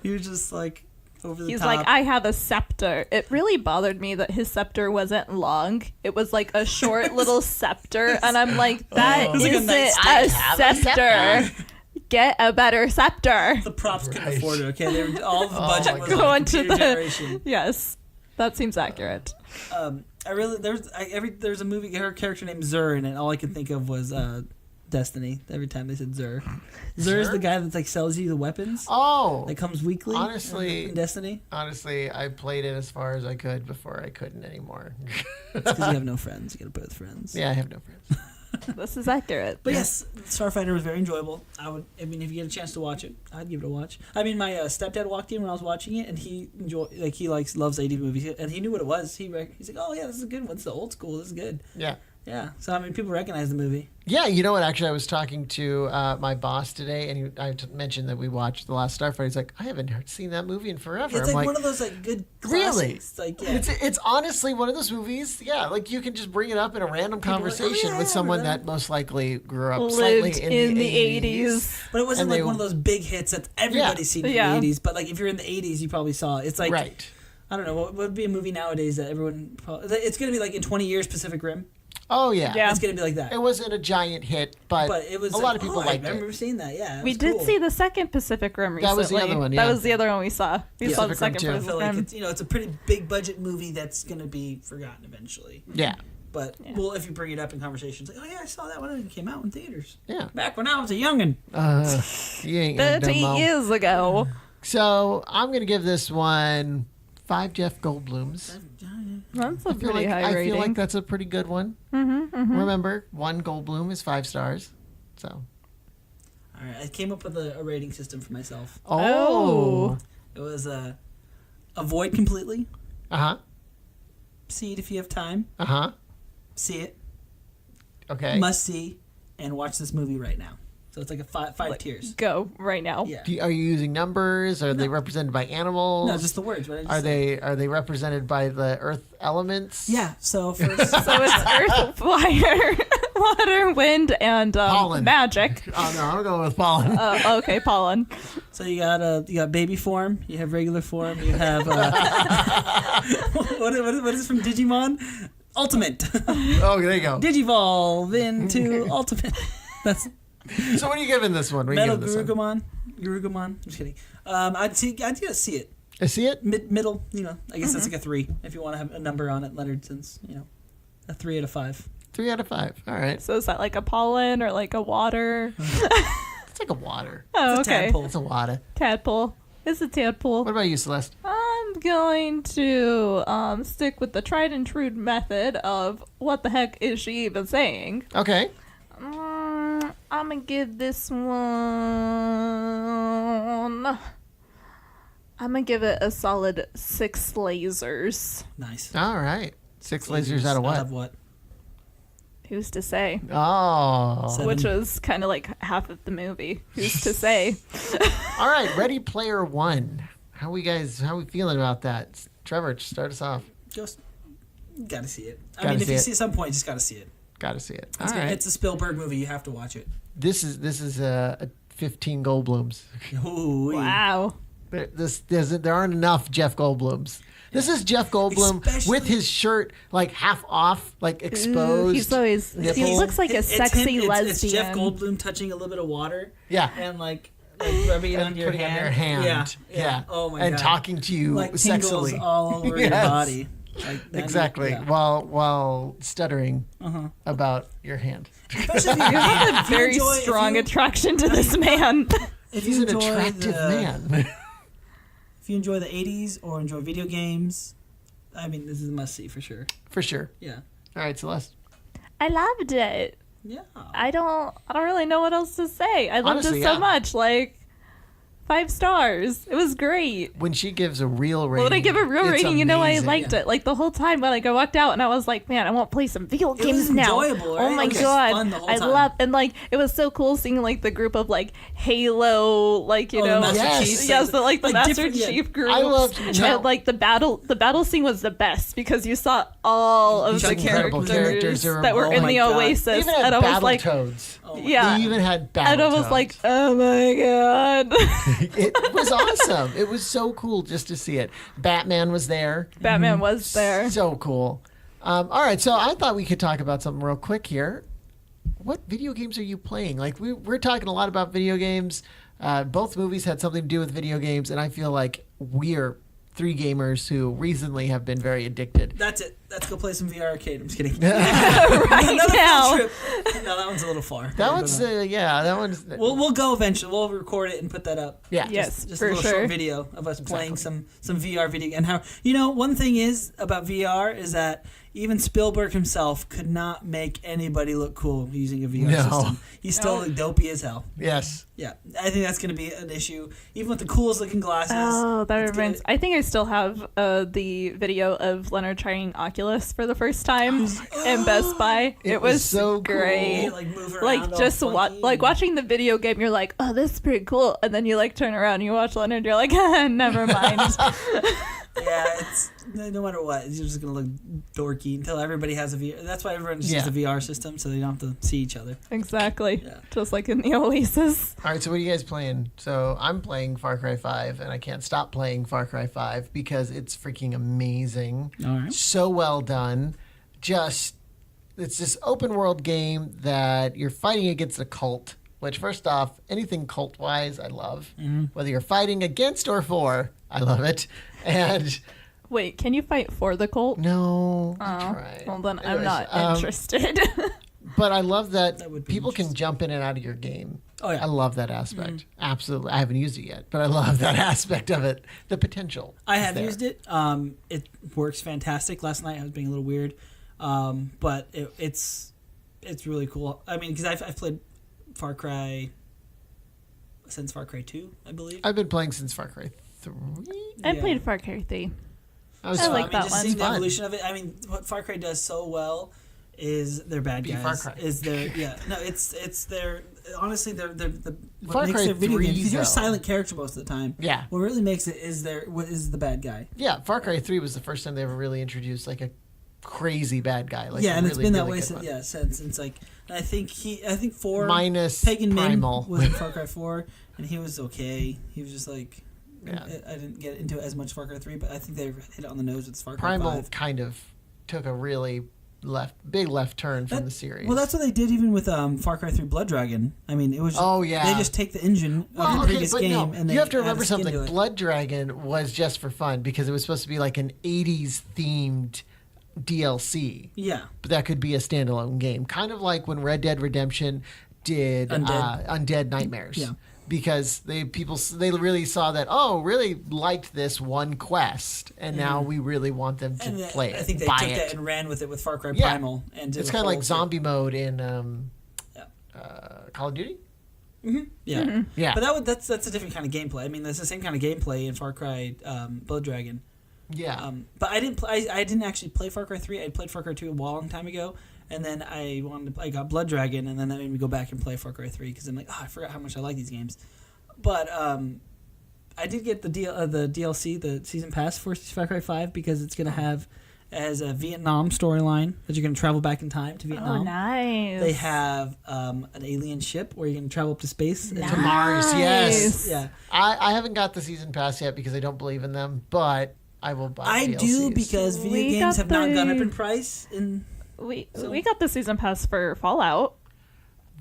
He was just like over the top. He's like, I have a scepter. It really bothered me that his scepter wasn't long. It was like a short little scepter. And I'm like, that isn't a scepter. Get a better scepter. The props couldn't afford it, okay? All the budget was going on to computer generation. Yes. That seems accurate. There's a movie, her character named Zur, and all I could think of was Destiny. Every time they said Zur. Zur is the guy that like sells you the weapons. Oh, that comes weekly. Honestly, in Destiny. Honestly, I played it as far as I could before I couldn't anymore. It's because you have no friends. You gotta play with friends. Yeah, I have no friends. This is accurate. But yes, Starfighter was very enjoyable. I mean, if you get a chance to watch it, I'd give it a watch. I mean, my stepdad walked in when I was watching it, and he loves 80s movies, and he knew what it was. He's like, oh yeah, this is a good one. It's the old school. This is good. Yeah. Yeah, so I mean, people recognize the movie. Yeah, you know what? Actually, I was talking to my boss today, and mentioned that we watched The Last Starfighter. He's like, I haven't seen that movie in forever. It's I'm like one of those like good classics. Really? Like, yeah. It's honestly one of those movies. Yeah, like you can just bring it up in a random conversation with someone that most likely grew up slightly in the 80s. But it wasn't like one of those big hits that everybody's seen in the 80s. But like if you're in the 80s, you probably saw it. It's like, right. I don't know, what would be a movie nowadays that everyone probably... It's going to be like in 20 years, Pacific Rim. Oh, yeah. It's going to be like that. It wasn't a giant hit, but it was a lot of people liked it. I remember seeing that, yeah. We did see the second Pacific Rim recently. That was the other one, yeah. That was the other one we saw. We saw the second Rim, Pacific I feel like Rim. it's a pretty big budget movie that's going to be forgotten eventually. Yeah. But, well, if you bring it up in conversations, like, oh, yeah, I saw that one when it came out in theaters. Yeah. Back when I was a youngin'. You ain't 30 years ago. So, I'm going to give this one 5 Jeff Goldblums. That's a pretty high rating. I feel like that's a pretty good one. Remember, 1 Goldblum is 5 stars. So. All right, I came up with a rating system for myself. Oh. It was avoid completely. Uh-huh. See it if you have time. Uh-huh. See it. Okay. Must see, and watch this movie right now. So it's like a five tiers. Go right now. Yeah. Are you using numbers? Are they represented by animals? No, just the words. Are they represented by the earth elements? Yeah. So first, So it's earth, fire, water, wind, and pollen. Magic. Oh no, I'm going with pollen. Okay, pollen. So you got baby form. You have regular form. You have what is from Digimon? Ultimate. Oh, there you go. Digivolve into Ultimate. That's. So what are you giving this one? Metal Garurumon. I'm just kidding. I'd see it. I see it? Middle, I guess that's like a 3 if you want to have a number on it, lettered, since, a 3 out of 5. 3 out of 5. All right. So is that like a pollen or like a water? It's like a water. Oh, it's a okay. tadpole. It's a water. Tadpole. It's a tadpole. What about you, Celeste? I'm going to stick with the tried and true method of what the heck is she even saying? Okay. I'm gonna give this one. I'm gonna give it a solid 6 lasers. Nice. All right. 6 lasers out of what? Out of what? Who's to say? Oh. 7. Which was kind of like half of the movie. Who's to say? All right. Ready Player One. How we feeling about that? Trevor, start us off. Just gotta see it. If Gotta see you it. see it at some point, just gotta see it. Gotta see it. It's, All right. it's a Spielberg movie. You have to watch it. This is a 15 Goldblums. Ooh, Wow. There aren't enough Jeff Goldblums. This is Jeff Goldblum with his shirt like half off, like exposed. He looks like a sexy lesbian. It's Jeff Goldblum touching a little bit of water. Yeah. And like rubbing it on your putting hand. it on your hand. Yeah. Oh my god. And talking to you like sexily. tingles all over your Yes. body. Like, Exactly. Yeah. While stuttering about your hand. Especially if You have a very enjoy- strong if attraction to this man. If He's you an enjoy attractive man. If you enjoy the 80s or enjoy video games, this is a must see for sure. For sure. Yeah. All right, Celeste. I loved it. Yeah. I don't really know what else to say. I loved Honestly, it so yeah. much. Like 5 stars. It was great. When she gives a real rating. When I give a real it's rating, I amazing. liked it. Like the whole time when I walked out and I was like, man, I want to play some video It games was now. enjoyable, right? Oh my It was god. fun the whole I time. love and like it was so cool seeing like the group of like Halo, like the Master Yes. Chiefs. yes, the like the Like Master different- yeah. Chief group. I loved and like the battle scene was the best because you saw all of the incredible characters that were Oh in my the God. Oasis. They even had And I was like, Battletoads. yeah. They even had Battletoads. And I was like, oh my god. It was awesome. It was so cool just to see it. Batman was there. Batman was there. So cool. All right, so I thought we could talk about something real quick here. What video games are you playing? Like we're talking a lot about video games. Both movies had something to do with video games, and I feel like we're 3 gamers who recently have been very addicted. That's it. Let's go play some VR arcade. I'm just kidding. right Another now. field trip. No, that one's a little far. That one's that one's. We'll go eventually. We'll record it and put that up. Yeah. Yes, Just for a little sure. short video of us playing some VR video and how one thing is about VR is that even Spielberg himself could not make anybody look cool using a VR No. system. He's still dopey as hell. Yes. Yeah, I think that's going to be an issue, even with the coolest looking glasses. Oh, that it's reminds. I think I still have the video of Leonard trying Oculus for the first time in Best Buy. It was so great. You, like, move around Like all just funky like and- watching the video game, you're like, oh, this is pretty cool, and then you like turn around and you watch Leonard, you're like, never mind. Yeah, it's no matter what, it's just gonna look dorky until everybody has a VR. That's why everyone just has a VR system, so they don't have to see each other. Exactly. Yeah. Just like in the Oasis. All right, so what are you guys playing? So I'm playing Far Cry 5, and I can't stop playing Far Cry 5 because it's freaking amazing. All right. So well done. It's this open world game that you're fighting against a cult, which first off, anything cult-wise, I love. Mm-hmm. Whether you're fighting against or for, I love it. And Wait, can you fight for the cult? no, Oh, try. well then Anyways, I'm not interested. But I love that, That would be people can interesting. jump in and out of your game. Oh yeah. I love that aspect. Absolutely. I haven't used it yet, but I love that aspect of it. The potential. I is have there. used it. It works fantastic. Last night I was being a little weird, but it's really cool. I mean, because I've played Far Cry since Far Cry 2, I believe. I've been playing since Far Cry 3. I Yeah. played Far Cry 3. I was I fun. like that just one. seeing the Fun. evolution of it. I mean, what Far Cry does so well is their bad Be guys. Far Cry. Is their it's their honestly they're the what Far makes Cry their video 3 games, because you're a though. silent character most of the time. Yeah. What really makes it is what is the bad guy. Yeah, Far Cry 3 was the first time they ever really introduced like a crazy bad guy. Like yeah, and it's really, been that really way good since one. since it's like I think 4 Minus Pagan Primal. Min was in Far Cry 4 and he was okay. He was just like Yeah. I didn't get into it as much Far Cry 3, but I think they hit it on the nose with Far Cry Primal 5. kind of took a really big left turn from That- the series. Well, that's what they did even with Far Cry 3 Blood Dragon. I mean, it was. Oh, yeah. They just take the engine of Well, the okay, previous but game no, and they you have to add remember a skin something. to it. Blood Dragon was just for fun because it was supposed to be like an 80s themed DLC. Yeah. But that could be a standalone game, kind of like when Red Dead Redemption did Undead Nightmares. Yeah. Because they really saw that, really liked this one quest, and now we really want them to And play it. I think they buy took it. that and ran with it with Far Cry Yeah. Primal. And did It's a kind of whole like zombie mode in Yeah. Call of Duty. Yeah. Yeah. But that's a different kind of gameplay. I mean, that's the same kind of gameplay in Far Cry Blood Dragon. Yeah. But I didn't actually play Far Cry 3. I played Far Cry 2 a long time ago. And then I got Blood Dragon, and then that made me go back and play Far Cry 3 because I'm like, I forgot how much I like these games. But I did get the DLC, the season pass for Far Cry 5 because it's going to have as a Vietnam storyline that you're going to travel back in time to Vietnam. Oh, nice. They have an alien ship where you can travel up to space. Nice. To Mars, yes. Yeah. I haven't got the season pass yet because I don't believe in them, but I will buy I do DLCs. because video We games got have not gone up the- in price. We got the season pass for Fallout.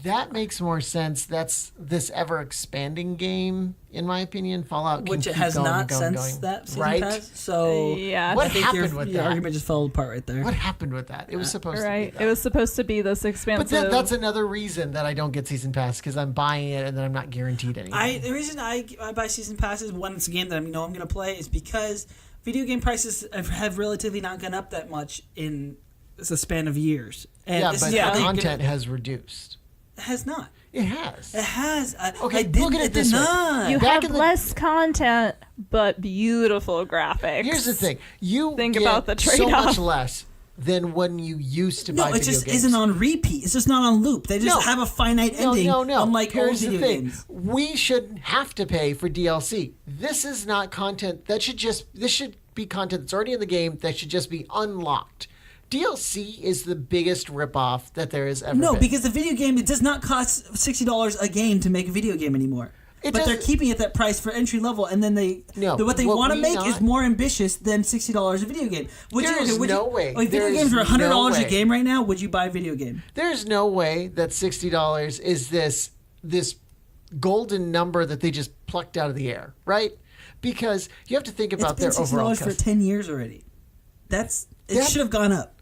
That makes more sense. That's this ever expanding game, in my opinion. Fallout can Which it keep has going not and going, since going. that season right? pass. So Yeah. What I think happened with your that? argument just fell apart right there. What happened with that? It was supposed to Right. be that. It was supposed to be this But expansive. that's another reason that I don't get season pass because I'm buying it and then I'm not guaranteed anything. The reason I buy season passes when it's a game that I know I'm going to play is because video game prices have relatively not gone up that much in the span of years. And yeah, this but is the how they're content gonna- has reduced. It has not. It has. It has. Okay, I didn't, look at it this did way. not. you Back have in the- less content, but beautiful graphics. Here's the thing: you Think get about the so much trade-off. less than when you used to No, buy it video just games. isn't on repeat. It's just not on loop. They just No. have a finite ending. No. Unlike Here's old the video thing: games. we shouldn't have to pay for DLC. This is not content that this should be content that's already in the game that should just be unlocked. DLC is the biggest ripoff that there has ever No, been. because the video game, it does not cost $60 a game to make a video game anymore. It But they're doesn't- keeping it that price for entry level, and then No, what they what want to we make not- is more ambitious than $60 a video game. There is no way. Like There video is games are $100 no a way. game right now. Would you buy a video game? There's no way that $60 is this golden number that they just plucked out of the air, right? Because you have to think about It's their been overall $60 for cost. 10 years already. It That- should have gone up.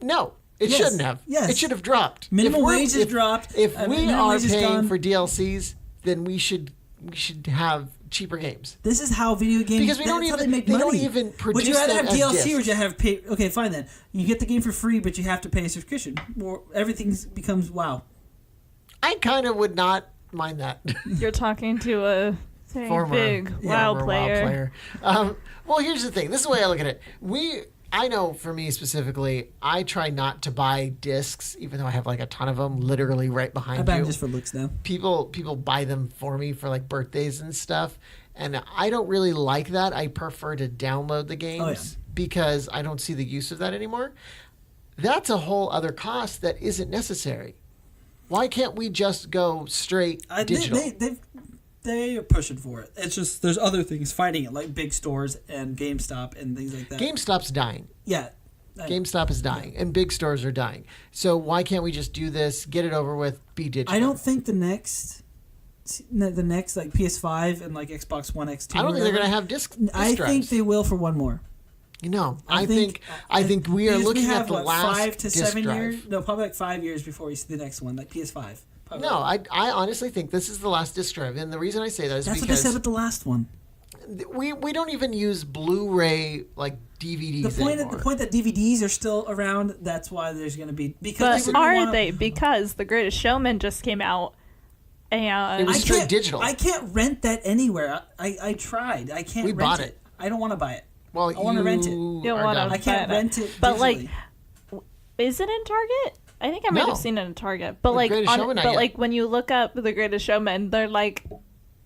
No, it Yes, shouldn't have. yes. It should have dropped. Minimum If we're- wage has dropped. If we minimum are wage is paying gone. for DLCs, then we should have cheaper games. This is how video games. Because we don't even make money. don't even produce Would you rather them have as DLC discs. or would you have pay? Okay, fine then. You get the game for free, but you have to pay a subscription. Or everything becomes WoW. I kind of would not mind that. You're talking to a big WoW player. Well, here's the thing. This is the way I look at it. I know for me specifically, I try not to buy discs, even though I have like a ton of them literally right behind I buy you. them just for looks now. People buy them for me for like birthdays and stuff. And I don't really like that. I prefer to download the games because I don't see the use of that anymore. That's a whole other cost that isn't necessary. Why can't we just go straight digital? They are pushing for it. It's just there's other things fighting it, like big stores and GameStop and things like that. GameStop's dying. Yeah. GameStop is dying, and big stores are dying. So why can't we just do this, get it over with, be digital? I don't think the next like PS5 and like Xbox One X2. I don't think they're going to have disc I drives. think they will for one more. I think we are looking at the last 5 to 7 disc years. drive. No, probably like 5 years before we see the next one, like PS5. Probably. No, I honestly think this is the last disc drive, and the reason I say that is That's what they said because with the last one. we don't even use Blu-ray like DVDs anymore. The point that DVDs are still around. That's why there's going to be because. But are they? Because The Greatest Showman just came out, and It was straight digital. I can't rent that anywhere. I tried. I can't. We rent bought it. it. I don't want to buy it. Well, I want to rent it. You don't want to. I can't rent it. But digitally. is it in Target? I think I might have seen it in Target. But Greatest Showman, not yet. when you look up The Greatest Showman, they're like,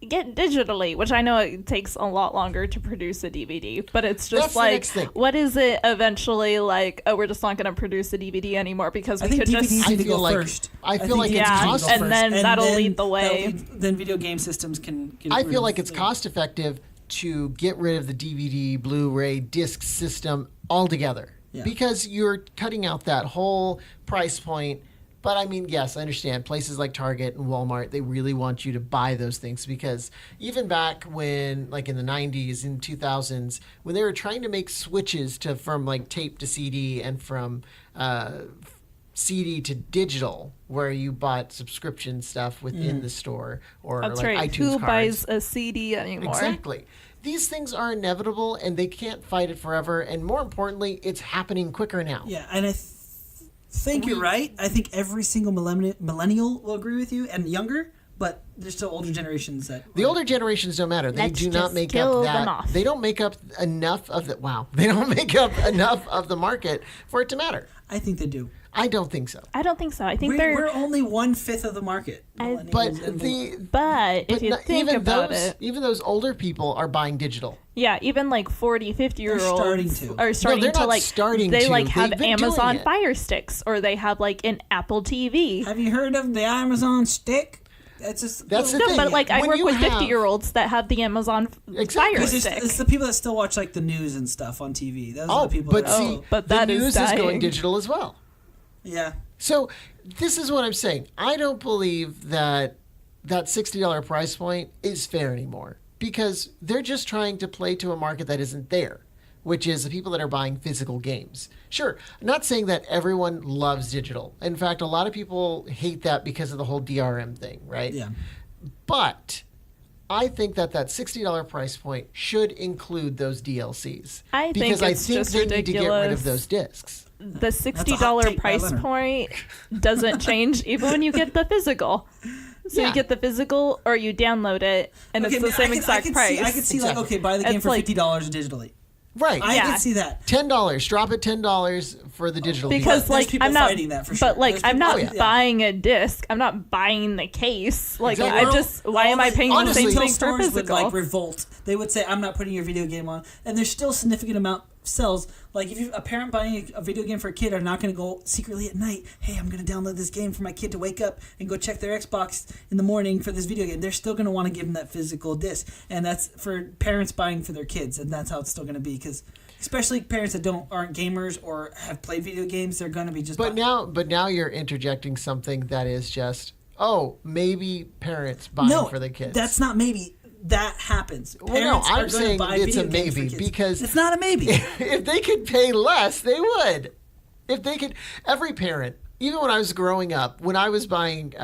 get digitally, which I know it takes a lot longer to produce a DVD, but it's just That's the next thing. what is it eventually like? Oh, we're just not going to produce a DVD anymore because I we think could DVDs just. need to go like- first. I feel think like it's DVDs cost- need to go and first. then that'll lead the way. Then video game systems can. Get I rid feel of like it's it. cost effective to get rid of the DVD, Blu-ray, disc system altogether. Yeah. Because you're cutting out that whole price point. But I mean, yes, I understand. Places like Target and Walmart, they really want you to buy those things because even back when, like in the 90s and 2000s, when they were trying to make switches from like tape to CD and from CD to digital, where you bought subscription stuff within the store or That's like right. iTunes Who cards. buys a CD anymore? Exactly. These things are inevitable and they can't fight it forever. And more importantly, it's happening quicker now. Yeah, and I think you're right. I think every single millennial will agree with you, and younger. But there's still older generations that The older generations don't matter. They Let's do not just make kill up them that. off. They don't make up enough of the. Wow. They don't make up enough of the market for it to matter. I think they do. I don't think so. I don't think so. I think We're only 1/5 of the market. But Millennials and if you think even about those it, even those older people are buying digital. yeah, even like 40, 50 year olds starting to. are starting they're to not like starting they to. like They've have been doing Amazon it. Fire Sticks or they have like an Apple TV. Have you heard of the Amazon Stick? That's just That's the No, thing. but like I When work you with have- 50-year-olds that have the Amazon Exactly. Fire It's, Stick. it's the people that still watch like the news and stuff on TV. Those are Oh, the people. but that, see, but the that is news is going dying. digital as well. yeah. So this is what I'm saying. I don't believe that $60 price point is fair anymore because they're just trying to play to a market that isn't there, which is the people that are buying physical games. Sure, I'm not saying that everyone loves digital. In fact, a lot of people hate that because of the whole DRM thing, right? Yeah. But I think that $60 price point should include those DLCs. I think because it's I think just they need to get rid ridiculous. of those discs. The a hot $60 take by price Leonard. point doesn't change even when you get the physical. So Yeah. you get the physical or you download it and it's the but same exact price. I could see Exactly. like, okay, buy the game It's for like- $50 digitally. Right. I Yeah. could see that. $10. Drop it $10 for the digital. Because There's like people I'm not fighting that for sure. but like There's I'm people- not oh, yeah. buying a disc. I'm not buying the case. Like Exactly. I just why am I paying the honestly, same retail thing for stores would physical? like revolt. They would say, "I'm not putting your video game on," and there's still significant amount sells. Like if you a parent buying a video game for a kid are not going to go secretly at night. Hey, I'm going to download this game for my kid to wake up and go check their Xbox in the morning for this video game. They're still going to want to give them that physical disc, and that's for parents buying for their kids, and that's how it's still going to be because. Especially parents that aren't gamers or have played video games, they're going to be just. But now you're interjecting something that is just maybe parents buying for their kids. That's not maybe. That happens. Well, no, Parents are I'm gonna saying buy it's a video games for maybe kids. because it's not a maybe. if they could pay less, they would. If they could, every parent, even when I was growing up, when I was buying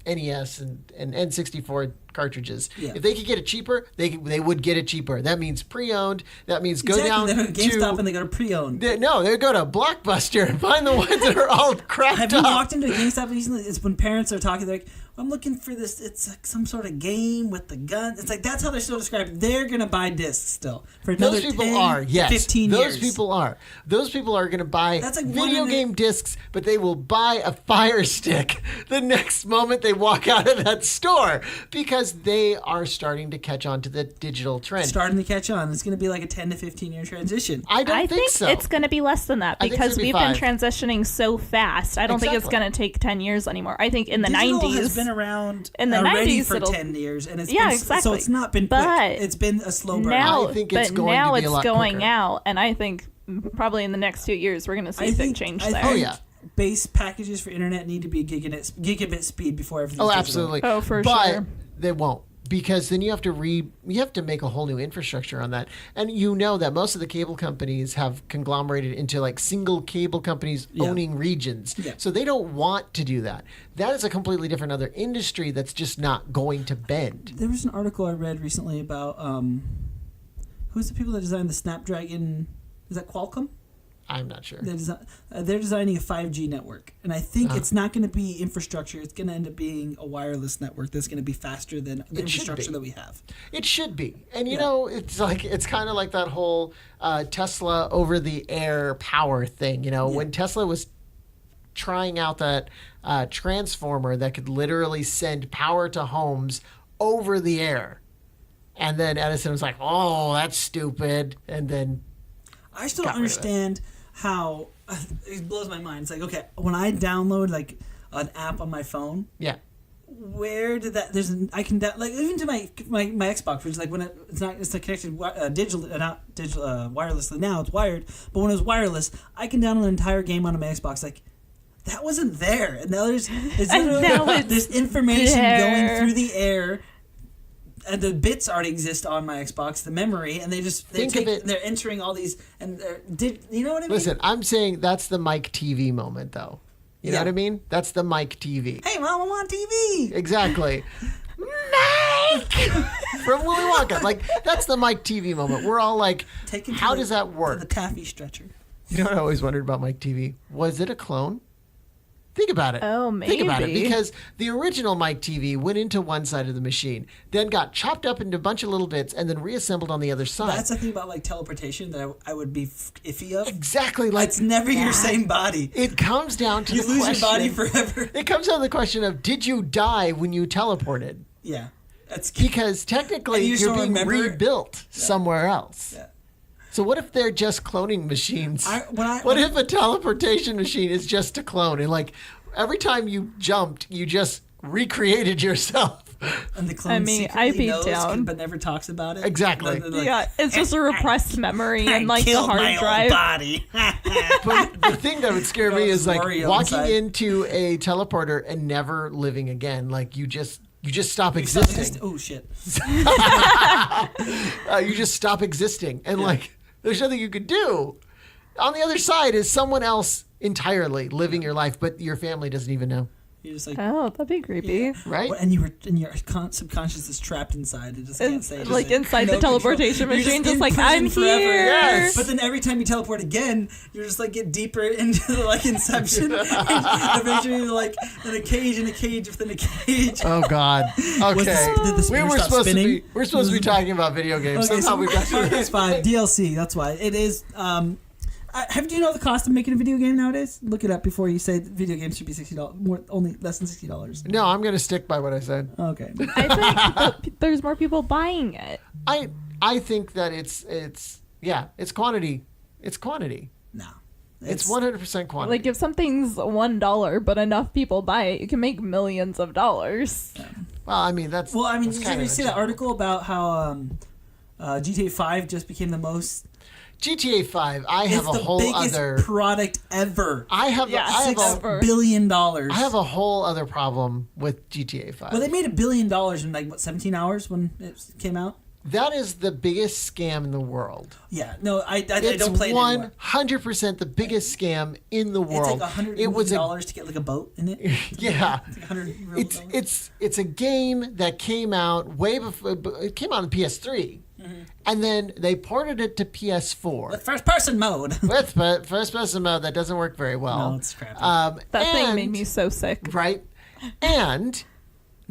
NES and N64 cartridges. Yeah. If they could get it cheaper, they would get it cheaper. That means pre-owned. That means go down They go to GameStop to and they go to pre-owned. they go to Blockbuster and find the ones that are all cracked Have up. you walked into a GameStop recently? It's when parents are talking, they're like, I'm looking for this. It's like some sort of game with the gun. It's like, that's how they're still described. They're going to buy discs still. For another Those people 10, are, yes. 15 years. Those people are. Those people are going to buy That's like video one in game discs, but they will buy a Fire Stick the next moment they walk out of that store because they are starting to catch on to the digital trend. Starting to catch on. It's going to be like a 10 to 15 year transition. I don't I think so. it's going to be less than that I think it's because gonna be we've 5. been transitioning so fast. I don't think it's Exactly. going to take 10 years anymore. I think in the Digital 90s has been around in the already 90s for it'll- 10 years, and it's Yeah, been, exactly. so it's not been But quick. It's been a slow burn. now, I think it's but going now to be a it's lot going quicker. out, and I think probably in the next 2 years we're going to see a big change there. Oh, yeah. Base packages for internet need to be gigabit speed before everything's Oh, digital. absolutely. Oh, for but sure. they won't. Because then you have to make a whole new infrastructure on that. And you know that most of the cable companies have conglomerated into like single cable companies Yeah. owning regions. Yeah. So they don't want to do that. That is a completely different other industry that's just not going to bend. There was an article I read recently about who's the people that designed the Snapdragon? Is that Qualcomm? I'm not sure. They're designing a 5G network, and I think it's not going to be infrastructure. It's going to end up being a wireless network that's going to be faster than the It should infrastructure be. that we have. It should be. And you Yeah. know, it's kind of like that whole Tesla over the air power thing. You know, Yeah. when Tesla was trying out that transformer that could literally send power to homes over the air. And then Edison was like, "Oh, that's stupid." And then I still Got don't rid of it. understand how it blows my mind. It's like, okay, when I download like an app on my phone, yeah. where did that? I can like even to my Xbox, which is like when it's not connected digitally, not digital wirelessly now. It's wired, but when it was wireless, I can download an entire game onto my Xbox. Like that wasn't there, and now there's And now it's this information there. going through the air. And the bits already exist on my Xbox, the memory, and they're entering all these, and you know what I mean? Listen, I'm saying that's the Mike TV moment, though. You know Yeah. what I mean? That's the Mike TV. Hey, Mom, I'm on TV. Exactly. Mike from Willy Wonka. Like that's the Mike TV moment. We're all like, Taken to how the- does that to work? the taffy stretcher. You know what I always wondered about Mike TV? Was it a clone? Think about it. Oh, Think about it. maybe. Because the original Mike TV went into one side of the machine, then got chopped up into a bunch of little bits, and then reassembled on the other side. That's the thing about like teleportation that I would be iffy of. exactly like It's never your that. same body. It comes down to You the lose question. your body forever. It comes down to the question of, did you die when you teleported? Yeah, that's Because technically And you just you're don't being remember- rebuilt somewhere else. Yeah. So what if they're just cloning machines? When What if a teleportation machine is just a clone and like every time you jumped, you just recreated yourself? And the clone I mean, secretly I'd be knows, down. but never talks about it. Exactly. They're like, Yeah, it's just a repressed memory I and like the killed hard my drive. old body. But the thing that would scare me is like Wario walking inside. into a teleporter and never living again. Like you just stop existing. Oh shit! You just stop existing, and like there's nothing you could do. On the other side is someone else entirely living your life, but your family doesn't even know. You're just like, Oh, that'd be creepy. Right? And your subconscious is trapped inside. It just can't It's say. It like doesn't- inside the no control. teleportation You're machine, just in like, prison I'm forever. here. Yes. But then every time you teleport again, you're just like get deeper into the like Inception. Eventually, you're like in a cage, within a cage. Oh God. Okay. Did the We spinner were stop supposed spinning? to be. We're supposed to be talking about video games. Okay, Somehow so we got Far Cry 5 DLC. That's why it is. Do you know the cost of making a video game nowadays? Look it up before you say that video games should be $60. Only less than $60. No, I'm going to stick by what I said. Okay. I think there's more people buying it. I think that it's quantity. It's quantity. No. It's 100% quantity. Like if something's $1, but enough people buy it, you can make millions of dollars. Well, I mean that's. Well, I mean, that's did kind you of see that article about how GTA 5 just became the most? GTA 5. I have It's a the whole biggest other. product ever. I have. Yeah, I have $6 a. ever. $billion. I have a whole other problem with GTA 5. Well, they made $1 billion in like what 17 hours when it came out. That is the biggest scam in the world. Yeah, no, I It's don't play it anymore. 100% the biggest scam in the world. It's like $100 to get like a boat in it. Yeah. It's like 100 real dollars. It's a game that came out way before. It came out on PS3, and then they ported it to PS4 With first person mode. with first person mode that doesn't work very well. No, it's crappy. That thing made me so sick. Right, and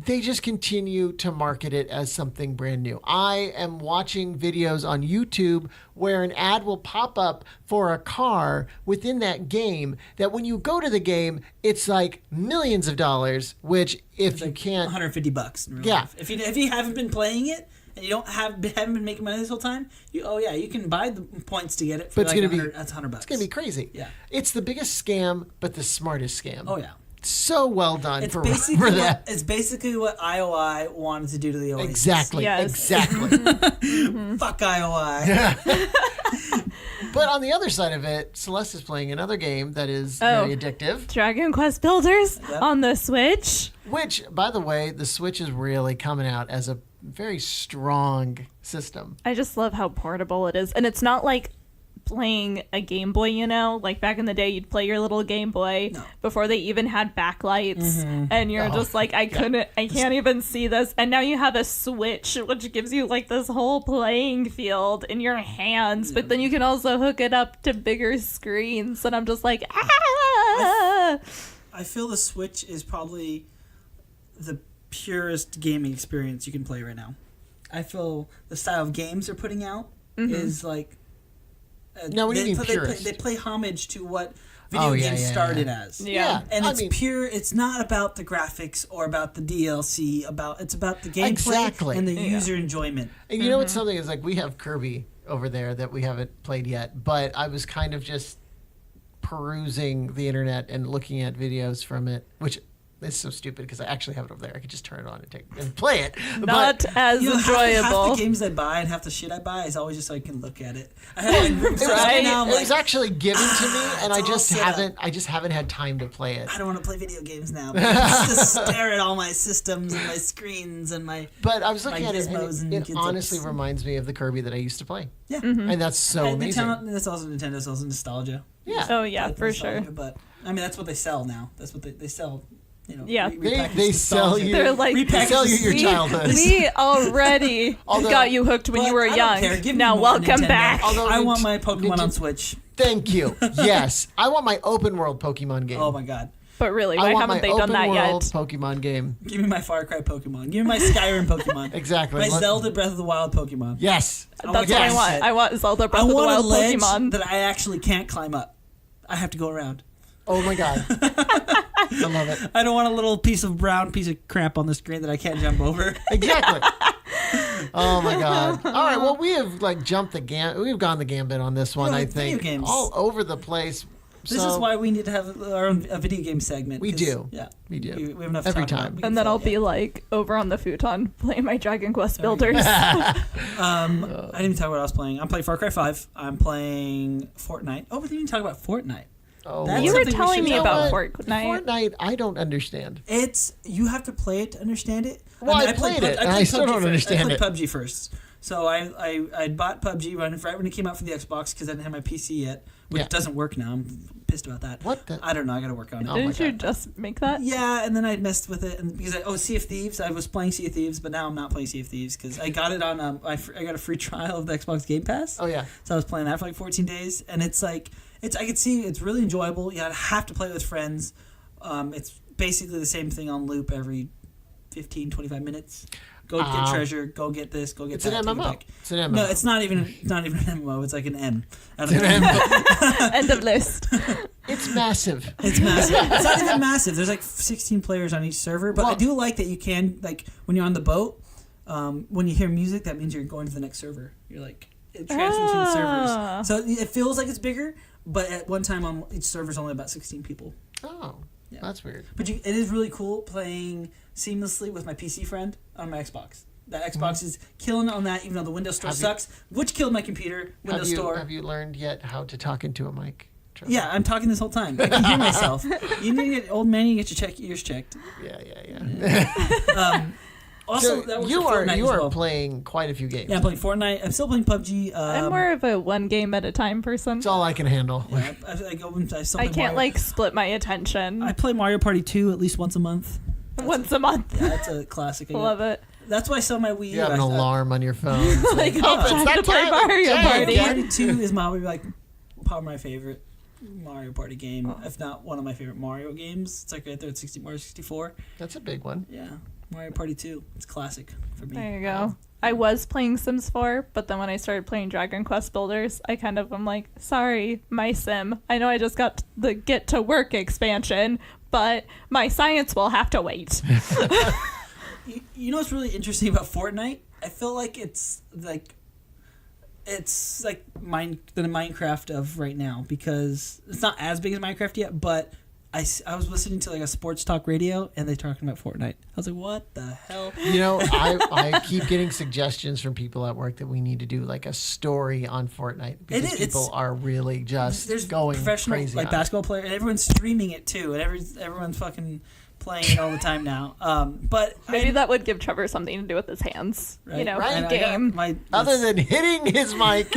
they just continue to market it as something brand new. I am watching videos on YouTube where an ad will pop up for a car within that game that when you go to the game, it's like millions of dollars, which if you can't... $150 in real Yeah. life. If you haven't been playing it and you haven't been making money this whole time, you can buy the points to get it for But it's like gonna be- that's $100. It's going to be crazy. Yeah. It's the biggest scam, but the smartest scam. Oh yeah. So well done It's for basically that. it's basically what IOI wanted to do to the Oasis. Exactly. Yes. Exactly. Fuck IOI. But on the other side of it, Celeste is playing another game that is very addictive. Dragon Quest Builders Yep. on the Switch. Which, by the way, the Switch is really coming out as a very strong system. I just love how portable it is. And it's not like playing a Game Boy, like back in the day you'd play your little Game Boy before they even had backlights and you're just like I can't even see this, and now you have a Switch which gives you like this whole playing field in your hands, but then you can also hook it up to bigger screens, and I'm just like I feel the Switch is probably the purest gaming experience you can play right now. I feel the style of games they're putting out is like Now, what do you mean purist? They play homage to what video games started as. Yeah. And I it's mean- pure. It's not about the graphics or about the DLC. It's about the gameplay Exactly. and the user enjoyment. And you know what's something is like we have Kirby over there that we haven't played yet, but I was kind of just perusing the internet and looking at videos from it, which is so stupid because I actually have it over there. I could just turn it on and play it. not as Half enjoyable. the games I buy and half the shit I buy is always just so I can look at it. I have like groups Right? now. I'm It like, was actually given to me, and I it's all just set up. haven't had time to play it. I don't want to play video games now. But I just stare at all my systems and my screens and my. But I was looking at it, gizmos and and it kids' honestly apps. reminds me of the Kirby that I used to play, Yeah. and that's so And amazing. That's also Nintendo. It's also nostalgia. Yeah. Oh yeah, Like for nostalgia, sure. But I mean, that's what they sell now. That's what they sell. Yeah. repackaged They sell nostalgia. you. They're like, They sell you your we, childhood. we already Although- got you hooked when But you were I don't young. care. Give me Now more welcome Nintendo. back. Although I Nint- want my Pokemon on Nintendo- Switch. Thank you. Yes, I want my open world Pokemon game. Oh my god. But really, I why want haven't my they done open that world yet? Pokemon game. Give me my Far Cry Pokemon. Give me my Skyrim Pokemon. Exactly. My Let- Zelda Breath of the Wild Pokemon. Yes. That's what yes. I want. I want Zelda Breath I of the want a Wild ledge Pokemon. that I actually can't climb up. I have to go around. Oh my god. I love it. I don't want a little brown piece of crap on the screen that I can't jump over. Exactly. Oh my god. All right. Well, we have jumped the we've gone the gambit on this one. Yeah, I like video think games. all over the place. This So, is why we need to have our own a video game segment. We 'cause, do. Yeah. We do. We have enough Every to talk time. about. We can And then fill I'll it, be yeah. like over on the futon playing my Dragon Quest Builders. I didn't even talk about what I was playing. I'm playing Far Cry 5. I'm playing Fortnite. Oh, we didn't even talk about Fortnite. Oh, That's You were something we telling should me talk about what? Fortnite. Fortnite, I don't understand. You have to play it to understand it. Well, I played it, and I still don't understand I it. played PUBG first. So I bought PUBG right when it came out for the Xbox because I didn't have my PC yet, which Yeah. doesn't work now. I'm pissed about that. What the? I don't know. I got to work on it. Oh my Didn't you God. just make that? Yeah, and then I messed with it, and because Sea of Thieves, I was playing Sea of Thieves, but now I'm not playing Sea of Thieves because I got it on I got a free trial of the Xbox Game Pass. Oh yeah. So I was playing that for like 14 days, and it's I could see it's really enjoyable. You have to play it with friends. It's basically the same thing on loop every 15, 25 minutes. Go get treasure. Go get this. Go get It's that. an take it MMO. back. It's an MMO. No, it's not even an MMO. It's like an M. It's an MMO. End of list. It's massive. It's massive. It's not even massive. There's like 16 players on each server, but I Well- do like that you can when you're on the boat. When you hear music, that means you're going to the next server. You're like it transfers between Ah. servers, so it feels like it's bigger. But at one time on each server's only about 16 people. Oh, Yeah. that's weird. But it is really cool playing seamlessly with my PC friend on my Xbox. The Xbox is killing on that, even though the Windows Store Have you- sucks, which killed my computer. Windows Store. Have you learned yet how to talk into a mic? Trevor? Yeah, I'm talking this whole time. I can hear myself. You need to get old man. You get your ears checked. Yeah. Also, So that works you for are Fortnite you as are well. playing quite a few games. Yeah, I'm playing Fortnite. I'm still playing PUBG. I'm more of a one game at a time person. It's all I can handle. Yeah, I go. I still I play can't Mario. split my attention I play Mario Party 2 at least once a month. once a month. Yeah, that's a classic. Love it. That's why I sell my Wii U. You have an alarm on your phone. Like, oh, it's time to play time. Mario Dang. Party. Mario Party 2 is probably probably my favorite Mario Party game, if not one of my favorite Mario games. It's like right there at Mario 64. That's a big one. Yeah, Mario Party 2. It's classic for me. There you go. I was playing Sims 4, but then when I started playing Dragon Quest Builders, I kind of am like, sorry, my sim. I know I just got the Get to Work expansion, but my science will have to wait. You know what's really interesting about Fortnite? I feel like it's like the Minecraft of right now, because it's not as big as Minecraft yet, but I was listening to like a sports talk radio and they're talking about Fortnite. I was like, what the hell? You know, I keep getting suggestions from people at work that we need to do like a story on Fortnite, because people are really just there's going professional crazy. like basketball player, and everyone's streaming it too, and everyone's fucking playing it all the time now. But Maybe that would give Trevor something to do with his hands. Right. You know, Right. in game. Other than hitting his mic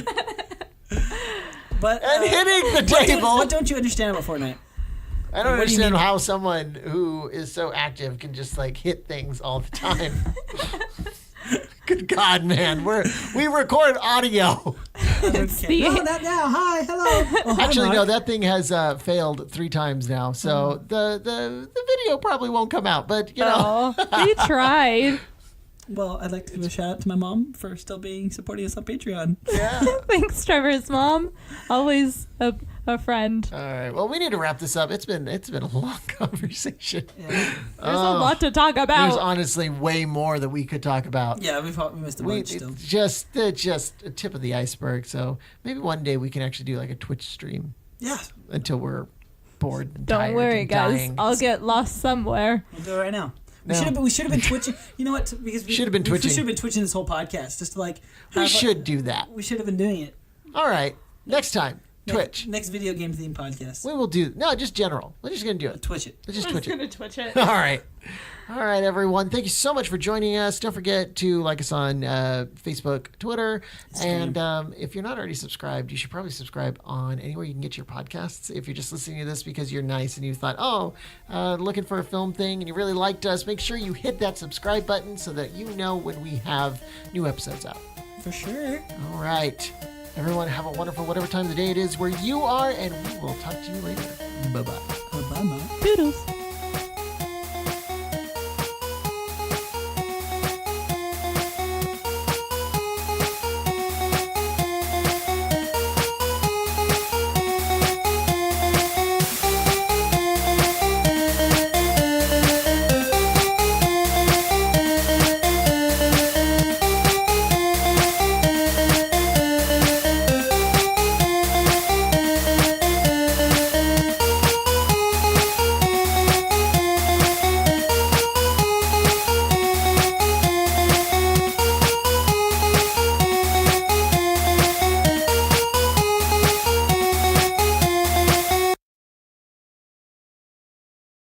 but and hitting the table. what don't you understand about Fortnite? I don't What do you understand mean? how someone who is so active can just like hit things all the time. Good God, man. We record audio. the- No, not now. Hi, hello. Oh, hi, Actually, Mark. no, that thing has failed 3 times now. So the video probably won't come out, but you know. Oh, we tried. Well, I'd like to give a shout out to my mom for still supporting us on Patreon. Yeah. Thanks, Trevor's mom. Always a friend. All right. Well, we need to wrap this up. It's been a long conversation. Yeah, There's a lot to talk There's about. honestly way more that we could talk about. yeah, we missed a bunch still. It's just a tip of the iceberg. So maybe one day we can actually do like a Twitch stream Yeah, until we're bored. And Don't tired worry, and guys. dying. I'll get lost somewhere. we'll do it right now. No. We should have been twitching. You know what? Because we Should have been twitching. We should have been twitching this whole podcast just to like. We should do that. We should have been doing it. All right. Next time, Twitch. Next video game theme podcast. We will do just general. We're just gonna do it. Twitch it. Let's just I'm Twitch it. gonna Twitch it. All right. All right, everyone. Thank you so much for joining us. Don't forget to like us on Facebook, Twitter. And if you're not already subscribed, you should probably subscribe on anywhere you can get your podcasts. If you're just listening to this because you're nice and you thought, looking for a film thing and you really liked us, make sure you hit that subscribe button so that you know when we have new episodes out. For sure. All right. Everyone, have a wonderful whatever time of the day it is where you are, and we will talk to you later. Bye-bye. Obama. Doodles.